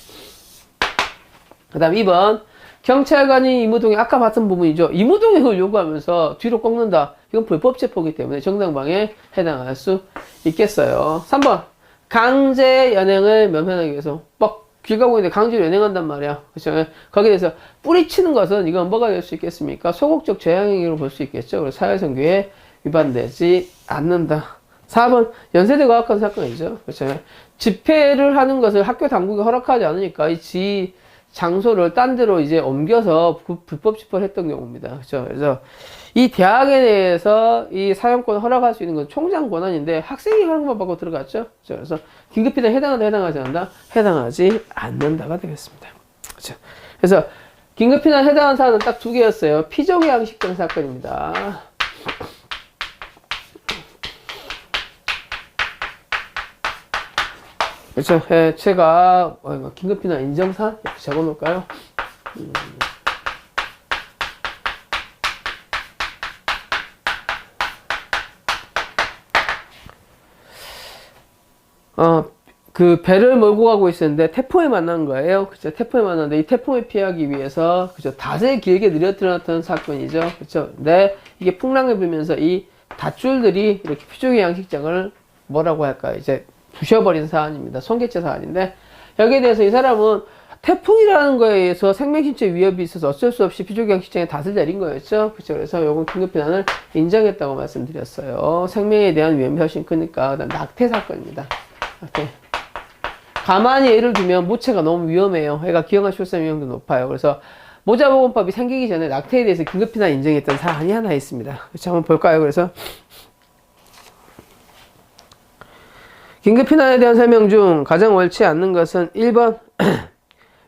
[SPEAKER 1] 그 다음 2번. 경찰관이 임의동행, 아까 봤던 부분이죠. 임의동행을 요구하면서 뒤로 꺾는다. 이건 불법 체포이기 때문에 정당방위에 해당할 수 있겠어요. 3번. 강제 연행을 면면하기 위해서 막 길 가고 있는데 강제로 연행한단 말이야. 그렇죠? 거기에 대해서 뿌리치는 것은 이건 뭐가 될 수 있겠습니까? 소극적 재앙행위로 볼 수 있겠죠. 그래서 사회선교에 위반되지 않는다. 4번. 연세대 과학관 사건이죠. 그렇죠? 집회를 하는 것을 학교 당국이 허락하지 않으니까 이 장소를 딴 데로 이제 옮겨서 불법 집회를 했던 경우입니다. 그렇죠? 그래서 이 대학에 대해서 이 사용권을 허락할 수 있는 건 총장 권한인데 학생이 하는 것만 받고 들어갔죠. 그렇죠? 그래서 긴급피난 해당한다, 해당하지 않는다? 해당하지 않는다가 되겠습니다. 그렇죠? 그래서 긴급피난 해당한 사안은 딱 두 개였어요. 피조개 양식장 사건입니다. 그렇죠. 예, 제가 긴급피난 인정사안 이렇게 적어놓을까요? 그 배를 몰고 가고 있었는데 태풍에 만난 거예요. 그죠? 태풍에 만났는데 이 태풍을 피하기 위해서 그죠? 닷을 길게 늘어뜨렸던 사건이죠. 그죠? 근데 이게 풍랑을 불면서 이 닷줄들이 이렇게 피조개 양식장을 뭐라고 할까요? 이제 부셔버린 사안입니다. 손괴죄 사안인데 여기에 대해서 이 사람은 태풍이라는 거에 의해서 생명신체 위협이 있어서 어쩔 수 없이 피조개 양식장에 닷을 내린 거였죠. 그렇죠? 그래서 요건 긴급피난을 인정했다고 말씀드렸어요. 생명에 대한 위험이 훨씬 크니까. 그다음 낙태 사건입니다. 낙태. 가만히 예를 두면 모체가 너무 위험해요. 애가 기형아 출산 위험도 높아요. 그래서 모자보건법이 생기기 전에 낙태에 대해서 긴급피난 인정했던 사안이 하나 있습니다. 그렇죠? 한번 볼까요? 그래서 긴급피난에 대한 설명 중 가장 옳지 않는 것은 1번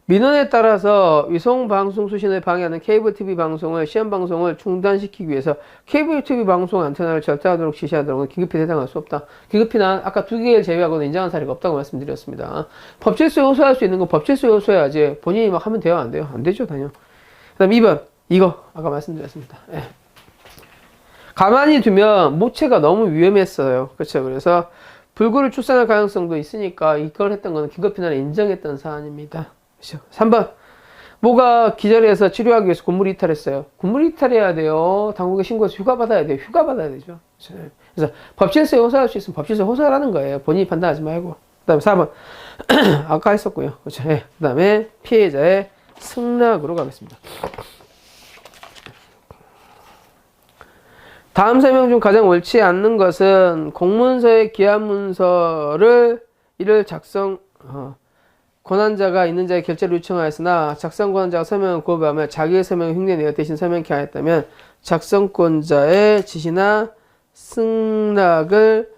[SPEAKER 1] 민원에 따라서 위성방송 수신을 방해하는 케이블 TV 방송을 시험방송을 중단시키기 위해서 케이블 TV 방송 안테나를 절타하도록 지시하도록 긴급히 해당할 수 없다. 긴급피난 아까 두 개를 제외하고는 인정한 사례가 없다고 말씀드렸습니다. 법질서에 호소할 수 있는 건 법질서에 호소해야지 본인이 막 하면 돼요? 안 돼요? 안 되죠 당연. 그 다음 2번 이거 아까 말씀드렸습니다. 예. 가만히 두면 모체가 너무 위험했어요. 그렇죠? 그래서 불구를 출산할 가능성도 있으니까 이걸 했던 거는 긴급피난을 인정했던 사안입니다. 그렇죠? 3번 모가 기절해서 치료하기 위해서 곤물 이탈했어요. 곤물 이탈해야 돼요. 당국에 신고해서 휴가 받아야 돼요. 휴가 받아야 되죠. 그렇죠? 그래서 법질서에 호소할 수 있으면 법질서에 호소하라는 거예요. 본인이 판단하지 말고. 그 다음에 4번 아까 했었고요. 그렇죠? 네. 그 다음에 피해자의 승낙으로 가겠습니다. 다음 설명 중 가장 옳지 않는 것은 공문서의 기한문서를 이를 작성 권한자가 있는 자의 결재를 요청하였으나 작성 권한자가 서명을 거부하며 자기의 서명을 흉내내어 대신 서명케 하였다면 작성권자의 지시나 승낙을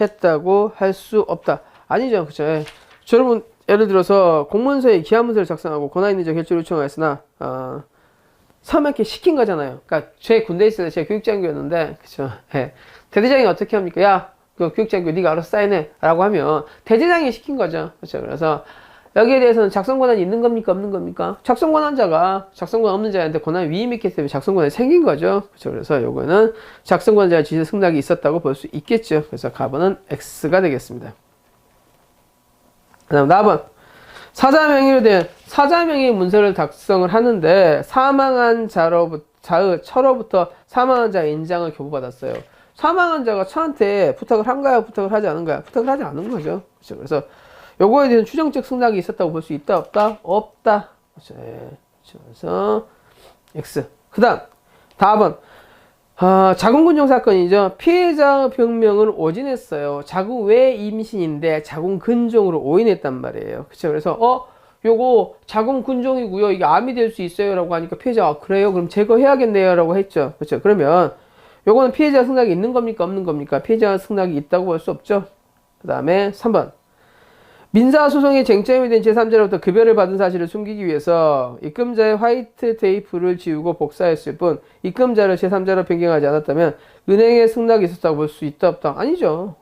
[SPEAKER 1] 했다고 할 수 없다. 아니죠. 그쵸? 예. 여러분 예를 들어서 공문서에 기한문서를 작성하고 권한 있는 자 결재를 요청하였으나 서명케 시킨 거잖아요. 그러니까 제 군대에 있을 때 제가 교육장교였는데 그쵸? 예. 대대장이 어떻게 합니까? 야, 그 교육장교 네가 알아서 사인해 라고 하면 대대장이 시킨 거죠. 그렇죠? 그래서 여기에 대해서는 작성 권한이 있는 겁니까? 없는 겁니까? 작성 권한자가 작성 권한 없는 자한테 권한이 위임이 있기 때문에 작성 권한이 생긴 거죠. 그렇죠? 그래서 요거는 작성 권한자의 지시 승낙이 있었다고 볼 수 있겠죠. 그래서 가번은 X가 되겠습니다. 그 다음 4번 사자명의로 된 사자명의 문서를 작성을 하는데 사망한 자로부터 자의 처로부터 사망한 자의 인장을 교부받았어요. 사망한 자가 처한테 부탁을 한가요? 부탁을 하지 않은가요? 부탁을 하지 않은 거죠. 그렇죠? 그래서 요거에 대한 추정적 승낙이 있었다고 볼 수 있다, 없다? 없다. 그렇죠? 그래서 X. 그 다음 답은 자궁근종 사건이죠. 피해자 병명을 오진했어요. 자궁 외 임신인데 자궁근종으로 오인했단 말이에요. 그렇죠? 그래서 요거 자궁근종이고요. 이게 암이 될 수 있어요. 라고 하니까 피해자가 그래요? 그럼 제거해야겠네요. 라고 했죠. 그렇죠? 그러면 요거는 피해자 승낙이 있는 겁니까? 없는 겁니까? 피해자 승낙이 있다고 볼 수 없죠. 그 다음에 3번. 민사소송의 쟁점이 된 제3자로부터 급여를 받은 사실을 숨기기 위해서 입금자의 화이트 테이프를 지우고 복사했을 뿐 입금자를 제3자로 변경하지 않았다면 은행의 승낙이 있었다고 볼 수 있다 없다? 아니죠.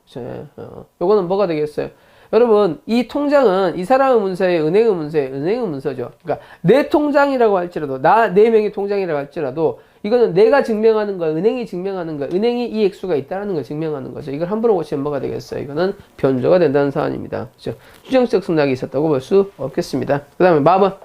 [SPEAKER 1] 요거는 뭐가 되겠어요? 여러분 이 통장은 이 사람의 문서에 은행의 문서죠. 그러니까 내 통장이라고 할지라도 내 명의 통장이라고 할지라도 이거는 내가 증명하는 거야. 은행이 증명하는 거야. 은행이 이 액수가 있다는 걸 증명하는 거죠. 이걸 함부로 고치면 뭐가 되겠어요? 이거는 변조가 된다는 사안입니다. 그렇죠? 추정적 승낙이 있었다고 볼 수 없겠습니다. 그 다음에 마번.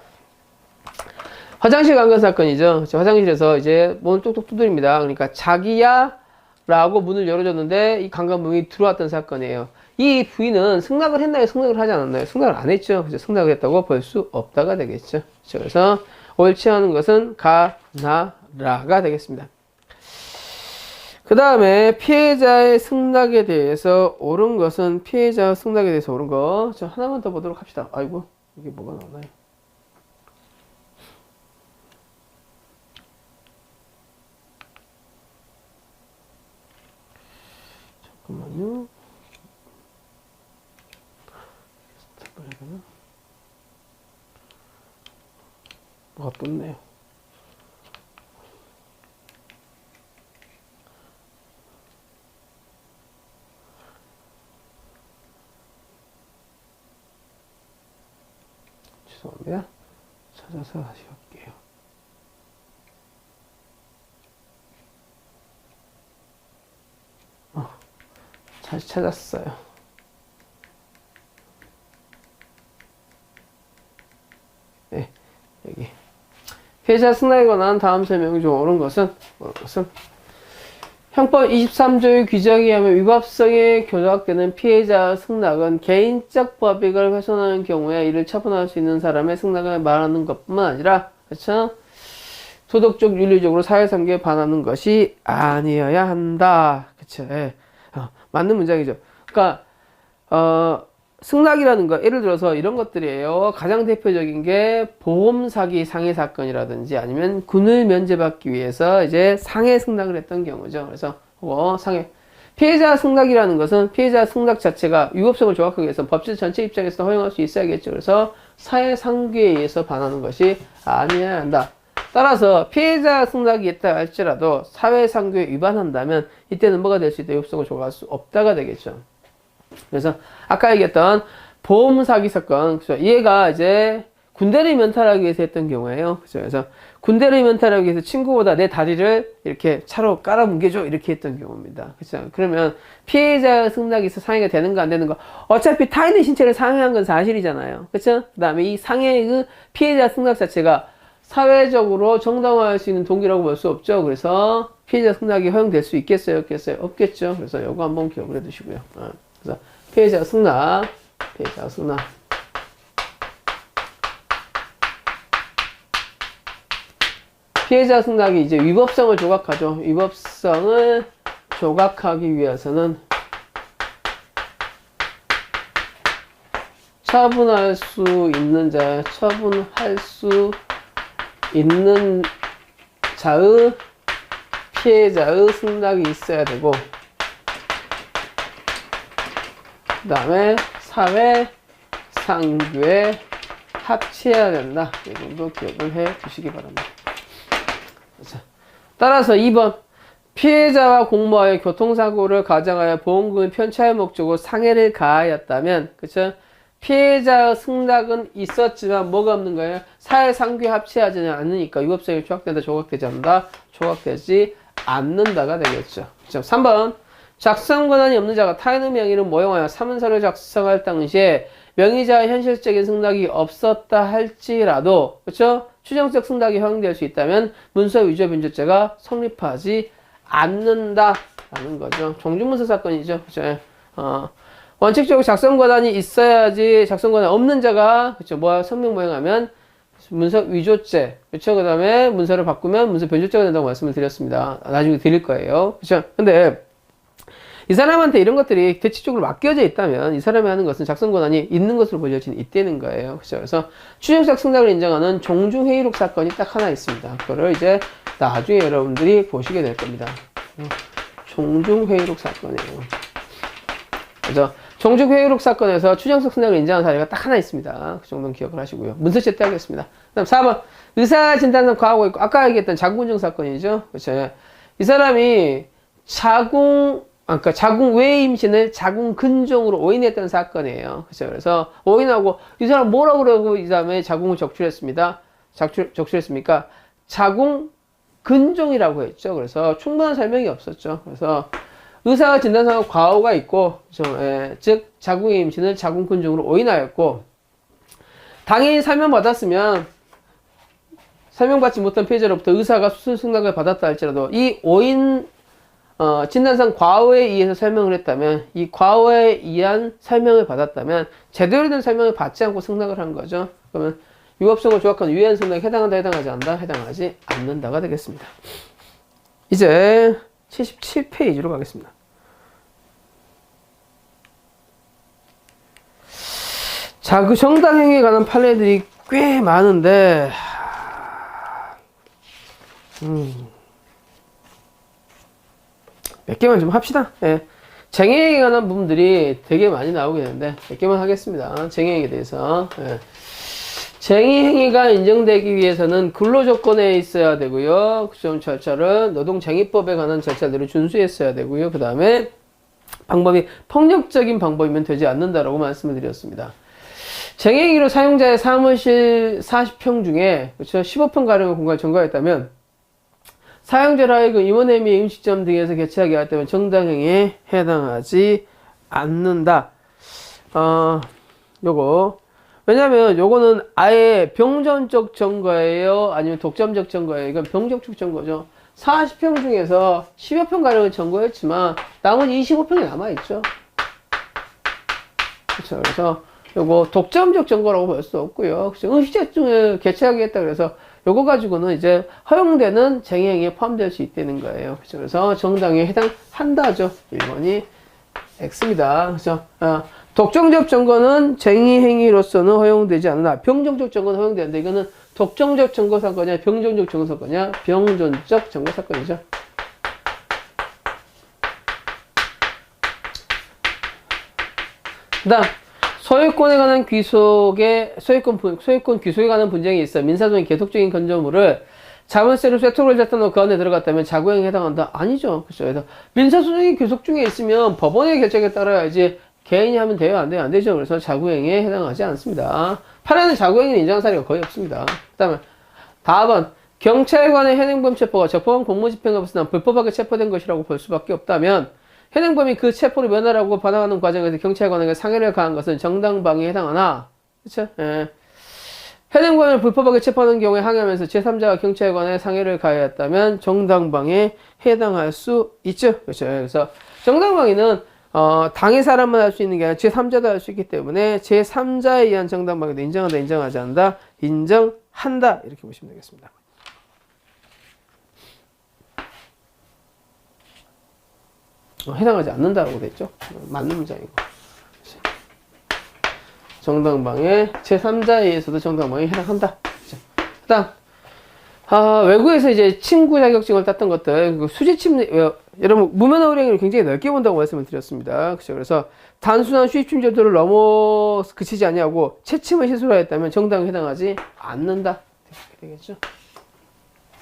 [SPEAKER 1] 화장실 강간 사건이죠. 그렇죠? 화장실에서 이제 문을 뚝뚝 두드립니다. 그러니까 자기야 라고 문을 열어줬는데 이 강간범이 들어왔던 사건이에요. 이 부인은 승낙을 했나요? 승낙을 하지 않았나요? 승낙을 안 했죠. 그래서 승낙을 했다고 볼 수 없다가 되겠죠. 그렇죠? 그래서 옳지 않은 것은 가나라가 되겠습니다. 그 다음에 피해자의 승낙에 대해서 옳은 것은 피해자 승낙에 대해서 옳은 거. 자, 하나만 더 보도록 합시다. 아이고, 이게 뭐가 나오나요? 잠깐만요. 뭐가 떴네요. 죄송합니다. 찾아서 다시 할게요. 다시 찾았어요. 네, 여기. 피해자 승낙에 관한 다음 설명 중 옳은 것은 형법 23조의 규정에 의하면 위법성에 교작되는 피해자 승낙은 개인적 법익을 훼손하는 경우에 이를 처분할 수 있는 사람의 승낙을 말하는 것뿐만 아니라 그렇죠? 도덕적, 윤리적으로 사회상규에 반하는 것이 아니어야 한다. 그쵸? 예. 맞는 문장이죠. 그러니까 승낙이라는 거 예를 들어서 이런 것들이에요. 가장 대표적인 게 보험 사기 상해 사건이라든지 아니면 군을 면제받기 위해서 이제 상해 승낙을 했던 경우죠. 그래서 상해 피해자 승낙이라는 것은 피해자 승낙 자체가 위법성을 조각하기 위해서 법질 전체 입장에서 허용할 수 있어야겠죠. 그래서 사회 상규에 의해서 반하는 것이 아니어야 한다. 따라서 피해자 승낙이 있다 할지라도 사회 상규에 위반한다면 이때는 뭐가 될 수 있다? 위법성을 조각할 수 없다가 되겠죠. 그래서 아까 얘기했던 보험 사기 사건, 그죠? 얘가 이제 군대를 면탈하기 위해서 했던 경우예요. 그죠? 그래서 군대를 면탈하기 위해서 친구보다 내 다리를 이렇게 차로 깔아뭉개줘 이렇게 했던 경우입니다. 그죠? 그러면 피해자 승낙이 있어 상해가 되는가 안 되는가? 어차피 타인의 신체를 상해한 건 사실이잖아요. 그죠? 그 다음에 이 상해의 피해자 승낙 자체가 사회적으로 정당화할 수 있는 동기라고 볼 수 없죠. 그래서 피해자 승낙이 허용될 수 있겠어요? 없겠어요? 없겠죠. 그래서 이거 한번 기억을 해두시고요. 그래서 피해자 승낙. 피해자 승낙이 이제 위법성을 조각하죠. 위법성을 조각하기 위해서는 처분할 수 있는 자의 피해자의 승낙이 있어야 되고 그 다음에 사회 상규에 합치해야 된다. 이 정도 기억을 해 두시기 바랍니다. 자, 따라서 2번 피해자와 공모하여 교통사고를 가정하여 보험금을 편취할 목적으로 상해를 가하였다면 그쵸? 피해자의 승낙은 있었지만 뭐가 없는 거예요? 사회 상규에 합치하지 않으니까 위법성이 조각된다, 조각되지 않는다, 조각되지 않는다가 되겠죠. 3번 작성 권한이 없는 자가 타인의 명의를 모용하여 사문서를 작성할 당시에 명의자의 현실적인 승낙이 없었다 할지라도, 그렇죠? 추정적 승낙이 허용될 수 있다면 문서 위조 변조죄가 성립하지 않는다라는 거죠. 종주문서 사건이죠. 그렇죠? 원칙적으로 작성 권한이 있어야지 작성 권한 없는 자가 그렇죠? 뭐 성명 모형하면 문서 위조죄, 그렇죠? 그다음에 문서를 바꾸면 문서 변조죄가 된다고 말씀을 드렸습니다. 나중에 드릴 거예요. 그렇죠? 근데 이 사람한테 이런 것들이 대체적으로 맡겨져 있다면 이 사람이 하는 것은 작성 권한이 있는 것으로 보여지는 있다는 거예요. 그렇죠? 그래서 추정적 승낙을 인정하는 종중회의록 사건이 딱 하나 있습니다. 그거를 이제 나중에 여러분들이 보시게 될 겁니다. 종중회의록 사건이에요. 그래서 종중회의록 사건에서 추정적 승낙을 인정한 사례가 딱 하나 있습니다. 그 정도는 기억을 하시고요. 문서채 때 하겠습니다. 그 다음 4번. 의사진단서 과하고 있고, 아까 얘기했던 자궁근정 사건이죠. 그렇죠. 이 사람이 그러니까 자궁 외 임신을 자궁 근종으로 오인했던 사건이에요. 그렇죠. 그래서 오인하고 이 사람 뭐라고 그러고 이 다음에 자궁을 적출했습니다. 적출했습니까? 자궁 근종이라고 했죠. 그래서 충분한 설명이 없었죠. 그래서 의사가 진단상의 과오가 있고, 즉 자궁의 임신을 자궁 근종으로 오인하였고, 당연히 설명받았으면 설명받지 못한 피해자로부터 의사가 수술 승낙을 받았다 할지라도 이 오인 진단상 과오에 의해서 설명을 했다면, 이 과오에 의한 설명을 받았다면 제대로 된 설명을 받지 않고 승낙을 한 거죠. 그러면 유법성을 조각한 유해한 승낙에 해당한다, 해당하지 않는다, 해당하지 않는다가 되겠습니다. 이제 77페이지로 가겠습니다. 자, 그 정당행위에 관한 판례들이 꽤 많은데, 몇 개만 좀 합시다. 예. 쟁행에 관한 부분들이 되게 많이 나오게 되는데, 몇 개만 하겠습니다. 쟁행에 대해서. 예. 쟁의행위가 인정되기 위해서는 근로조건에 있어야 되고요. 그 절차를 노동쟁의법에 관한 절차들을 준수했어야 되고요. 그 다음에 방법이 폭력적인 방법이면 되지 않는다라고 말씀을 드렸습니다. 쟁의행위로 사용자의 사무실 40평 중에 그렇죠? 15평가량의 공간을 점거했다면 사용자로 하여금 임원회 및 음식점 등에서 개최하게 할 때면 정당행위에 해당하지 않는다. 왜냐면 요거는 아예 병전적 증거예요? 아니면 독점적 증거예요? 이건 병적적 증거죠. 40평 중에서 10여 평 가량을 점거했지만 나머지 25평이 남아있죠. 그렇죠. 그래서 요거 독점적 증거라고 볼 수 없고요. 그렇죠. 음식점을 개최하게 했다 그래서 요거 가지고는 이제 허용되는 쟁행에 포함될 수 있다는 거예요. 그렇죠. 그래서 정당에 해당한다죠. 1번이 X입니다. 그렇죠. 독점적 증거는 쟁의행위로서는 허용되지 않으나 병정적 증거는 허용되는데 이거는 독점적 증거 사건이냐 병정적 증거 사건이냐 병존적 증거 사건이죠. 그 다음 소유권에 관한 소유권 귀속에 관한 분쟁이 있어 민사소의 계속적인 건조물을 자물쇠로 쇠통을 잡다 놓고 그 안에 들어갔다면 자구행위에 해당한다? 아니죠. 그렇죠. 그래서 민사소송이 계속 중에 있으면 법원의 결정에 따라야지 개인이 하면 돼요? 안 돼요? 안 되죠. 그래서 자구행위에 해당하지 않습니다. 8회는 자구행위를 인정한 사례가 거의 없습니다. 그 다음에 4번 경찰관의 현행범 체포가 적법한 공무집행 없으나 불법하게 체포된 것이라고 볼 수밖에 없다면 현행범이 그 체포를 면하라고 반항하는 과정에서 경찰관에게 상해를 가한 것은 정당방위에 해당하나? 그렇죠? 예. 현행범을 불법하게 체포하는 경우에 항의하면서 제3자가 경찰관에 상해를 가하였다면 정당방위에 해당할 수 있죠. 그렇죠? 그래서 정당방위는 당의 사람만 할 수 있는 게 아니라 제3자도 할 수 있기 때문에 제3자에 의한 정당방위도 인정한다, 인정하지 않는다, 인정한다 이렇게 보시면 되겠습니다. 해당하지 않는다라고 됐죠. 맞는 문장이고. 정당방위에 제3자에 의해서도 정당방위에 해당한다. 그 다음 외국에서 이제 친구 자격증을 땄던 것들, 여러분, 무면허 운행을 굉장히 넓게 본다고 말씀을 드렸습니다. 그렇죠. 그래서 단순한 수입침 제도를 넘어 그치지 아니하고 채침을 실수로 했다면 정당에 해당하지 않는다. 이렇게 되겠죠.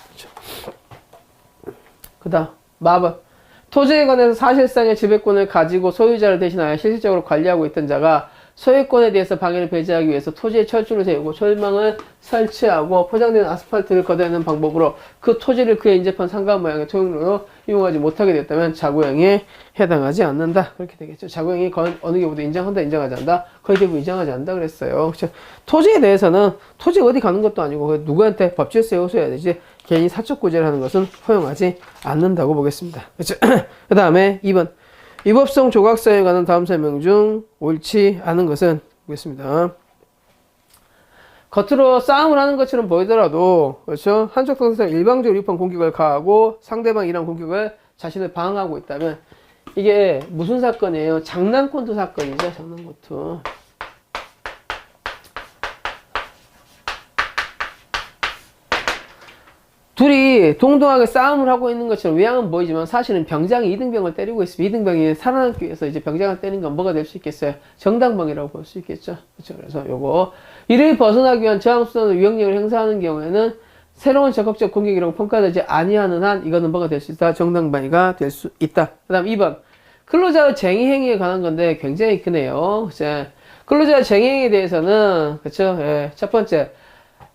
[SPEAKER 1] 그렇죠. 그 다음, 마법. 토지에 관해서 사실상의 지배권을 가지고 소유자를 대신하여 실질적으로 관리하고 있던 자가 소유권에 대해서 방해를 배제하기 위해서 토지에 철쭉을 세우고 철망을 설치하고 포장된 아스팔트를 걷어내는 방법으로 그 토지를 그에 인접한 상가 모양의 토용로로 이용하지 못하게 됐다면 자구행위에 해당하지 않는다. 그렇게 되겠죠. 자구행위 어느 경우도 인정한다, 인정하지 않는다. 거의 대부분 인정하지 않는다 그랬어요. 그렇죠? 토지에 대해서는 토지 어디 가는 것도 아니고 누구한테 법질세 호소해야 되지 개인이 사적 구제를 하는 것은 허용하지 않는다고 보겠습니다. 그렇죠? 그 다음에 2번 위법성 조각사유에 관한 다음 설명 중 옳지 않은 것은 보겠습니다. 겉으로 싸움을 하는 것처럼 보이더라도, 그렇죠? 한쪽 상대가 일방적으로 유입한 공격을 가하고 상대방 이런 공격을 자신을 방어하고 있다면, 이게 무슨 사건이에요? 장난콘도 사건이죠, 장난콘도. 둘이 동등하게 싸움을 하고 있는 것처럼 외양은 보이지만 사실은 병장이 이등병을 때리고 있으면 이등병이 살아남기 위해서 이제 병장을 때리는 건 뭐가 될 수 있겠어요? 정당방위라고 볼 수 있겠죠. 그렇죠. 그래서 요거 이를 벗어나기 위한 저항수단의 위협력을 행사하는 경우에는 새로운 적극적 공격이라고 평가되지 아니하는 한 이거는 뭐가 될 수 있다? 정당방위가 될 수 있다. 그 다음 2번 근로자의 쟁의행위에 관한 건데 굉장히 크네요. 그렇죠? 근로자의 쟁의행위에 대해서는 그렇죠. 예, 첫 번째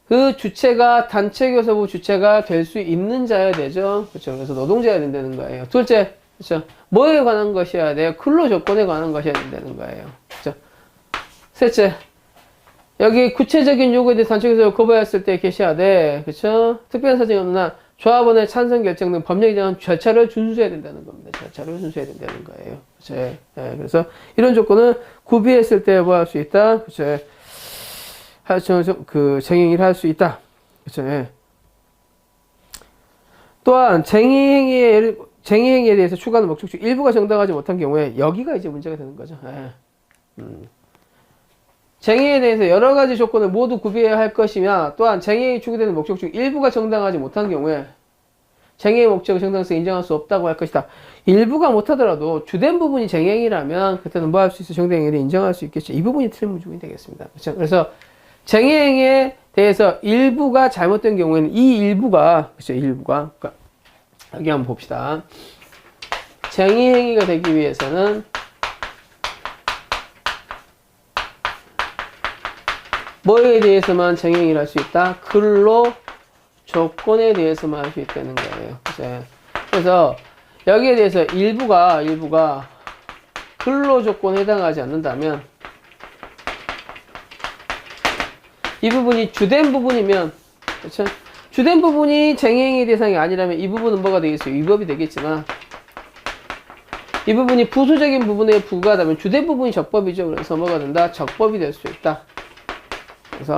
[SPEAKER 1] 그 주체가 단체교섭부 주체가 될 수 있는 자여야 되죠. 그렇죠. 그래서 노동자여야 된다는 거예요. 둘째, 그렇죠. 뭐에 관한 것이어야 돼요? 근로 조건에 관한 것이어야 된다는 거예요. 그렇죠. 셋째, 여기 구체적인 요구에 대해 단체교섭을 거부했을 때 계셔야 돼. 그렇죠. 특별한 사정이 없는 한 조합원의 찬성 결정 등 법령에 대한 절차를 준수해야 된다는 겁니다. 절차를 준수해야 된다는 거예요. 그렇죠. 네, 그래서 이런 조건은 구비했을 때 뭐 할 수 있다. 그렇죠. 그 쟁의행위를 할 수 있다. 그렇죠. 예. 또한 쟁의행위에 대해서 추가하는 목적 중 일부가 정당하지 못한 경우에 여기가 이제 문제가 되는 거죠. 예. 쟁의에 대해서 여러 가지 조건을 모두 구비해야 할 것이며 또한 쟁의행위 추구되는 목적 중 일부가 정당하지 못한 경우에 쟁의의 목적의 정당성을 인정할 수 없다고 할 것이다. 일부가 못하더라도 주된 부분이 쟁의행위라면 그때는 뭐 할 수 있어? 정당행위를 인정할 수 있겠죠. 이 부분이 틀린 부분이 되겠습니다. 그렇죠. 그래서 쟁의행위에 대해서 일부가 잘못된 경우에는 이 일부가, 그렇죠, 일부가. 그러니까 여기 한번 봅시다. 쟁의행위가 되기 위해서는 뭐에 대해서만 쟁의행위를 할 수 있다? 근로 조건에 대해서만 할 수 있다는 거예요. 그렇죠? 그래서 여기에 대해서 일부가 근로 조건에 해당하지 않는다면 이 부분이 주된 부분이면, 그렇죠? 주된 부분이 쟁의행위 대상이 아니라면 이 부분은 뭐가 되겠어요? 위법이 되겠지만, 이 부분이 부수적인 부분에 불과하다면 주된 부분이 적법이죠. 그래서 뭐가 된다? 적법이 될 수 있다. 그래서,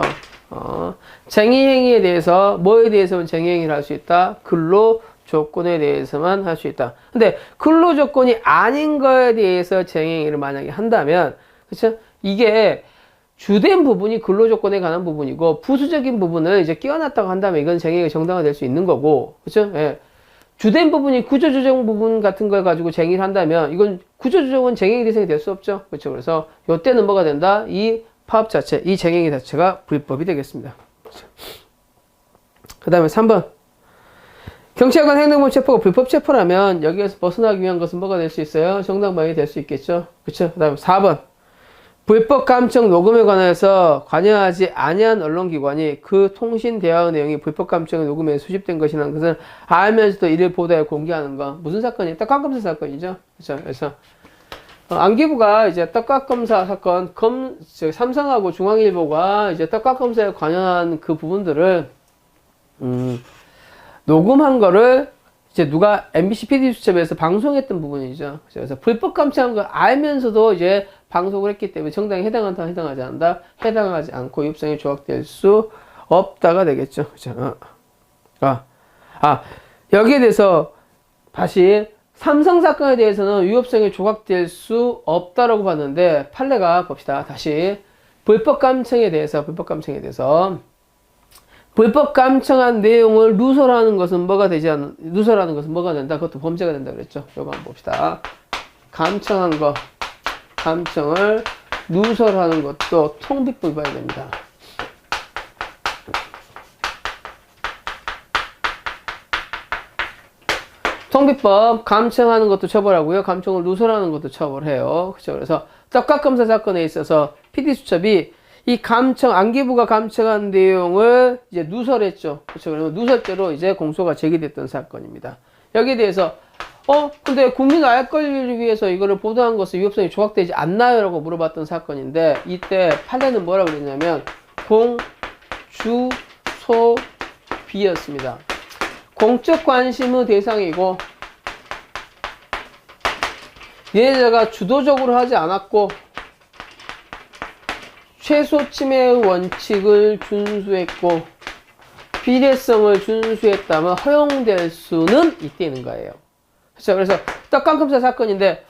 [SPEAKER 1] 쟁의행위에 대해서, 뭐에 대해서는 쟁의행위를 할 수 있다? 근로 조건에 대해서만 할 수 있다. 근데 근로 조건이 아닌 거에 대해서 쟁의행위를 만약에 한다면, 그렇죠? 이게 주된 부분이 근로조건에 관한 부분이고 부수적인 부분을 이제 끼워놨다고 한다면 이건 쟁의가 정당화될 수 있는 거고, 그렇죠? 예. 주된 부분이 구조조정 부분 같은 걸 가지고 쟁의를 한다면 이건 구조조정은 쟁의 대상이 될 수 없죠, 그렇죠? 그래서 이때는 뭐가 된다? 이 파업 자체, 이 쟁의 자체가 불법이 되겠습니다. 그렇죠? 그 다음에 3번 경찰관 행정범 체포가 불법 체포라면 여기에서 벗어나기 위한 것은 뭐가 될 수 있어요? 정당방위 될 수 있겠죠, 그렇죠? 그 다음에 4번 불법 감청 녹음에 관해서 관여하지 아니한 언론기관이 그 통신 대화의 내용이 불법 감청 녹음에 수집된 것이라는 것을 알면서도 이를 보도에 공개하는 거. 무슨 사건이에요? 떡값검사 사건이죠. 그렇죠? 그래서 안기부가 이제 떡값검사 사건, 삼성하고 중앙일보가 이제 떡값검사에 관여한 그 부분들을 녹음한 거를 이제 누가 MBC PD수첩에서 방송했던 부분이죠. 그래서 불법 감청한 걸 알면서도 이제 방송을 했기 때문에 정당에 해당한다, 해당하지 않는다, 해당하지 않고 위법성이 조각될 수 없다가 되겠죠. 그죠? 여기에 대해서 다시 삼성 사건에 대해서는 위법성이 조각될 수 없다라고 봤는데 판례가 봅시다. 다시 불법 감청에 대해서 불법 감청한 내용을 누설하는 것은 뭐가 된다? 그것도 범죄가 된다 그랬죠. 이거 한번 봅시다. 감청한 거, 감청을 누설하는 것도 통비법이 봐야 됩니다. 통비법 감청하는 것도 처벌하고요. 감청을 누설하는 것도 처벌해요. 그렇죠? 그래서 떡값검사 사건에 있어서 PD수첩이 이 안기부가 감청한 내용을 이제 누설했죠. 그렇죠? 그러면 누설죄로 이제 공소가 제기됐던 사건입니다. 여기에 대해서 근데 국민 알 권리를 위해서 이거를 보도한 것은 위법성이 조각되지 않나요? 라고 물어봤던 사건인데 이때 판례는 뭐라고 그랬냐면 공주소비였습니다. 공적 관심의 대상이고 예자가 주도적으로 하지 않았고 최소 침해의 원칙을 준수했고 비례성을 준수했다면 허용될 수는 있다는 거예요. 그렇죠? 그래서 떡강검사 사건인데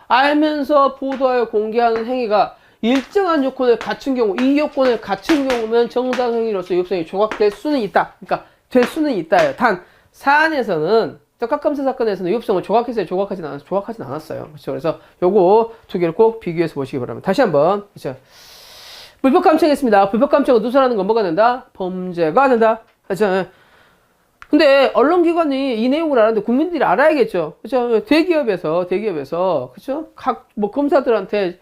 [SPEAKER 1] 알면서 보도하여 공개하는 행위가 일정한 요건을 갖춘 경우, 이 요건을 갖춘 경우면 정당 행위로서 위법성이 조각될 수는 있다. 그러니까 될 수는 있다예요. 단 사안에서는 떡강검사 사건에서는 위법성을 조각했어요, 조각하진 않았어요. 그렇죠? 그래서 요거 두 개를 꼭 비교해서 보시기 바랍니다. 다시 한번. 그렇죠? 불법 감청했습니다. 불법 감청을 누설하는 건 뭐가 된다? 범죄가 된다. 그렇죠? 근데 언론기관이 이 내용을 알았는데 국민들이 알아야겠죠. 그렇죠? 대기업에서 그렇죠? 각 뭐 검사들한테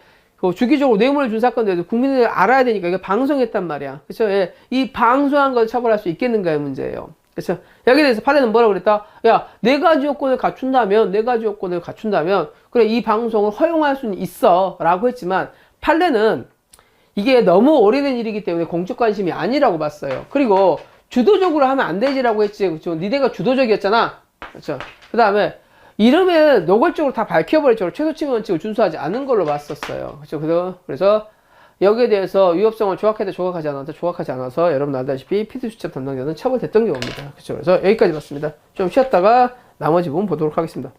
[SPEAKER 1] 주기적으로 뇌물을 준 사건들도 국민들이 알아야 되니까 이거 방송했단 말이야. 그렇죠? 예. 이 방송한 걸 처벌할 수 있겠는가의 문제예요. 그렇죠? 여기에 대해서 판례는 뭐라고 그랬다? 야, 네 가지 요건을 갖춘다면 그래 이 방송을 허용할 수는 있어라고 했지만 판례는 이게 너무 오래된 일이기 때문에 공적 관심이 아니라고 봤어요. 그리고 주도적으로 하면 안 되지라고 했지. 그렇죠? 니네가 주도적이었잖아. 그렇죠? 그 다음에 이름에 노골적으로 다 밝혀버릴 최소 침해 원칙을 준수하지 않은 걸로 봤었어요. 그렇죠? 그래서 여기에 대해서 위법성을 조각하지 않아서 여러분 알다시피 피드수첩 담당자는 처벌됐던 경우입니다. 그렇죠? 그래서 여기까지 봤습니다. 좀 쉬었다가 나머지 부분 보도록 하겠습니다.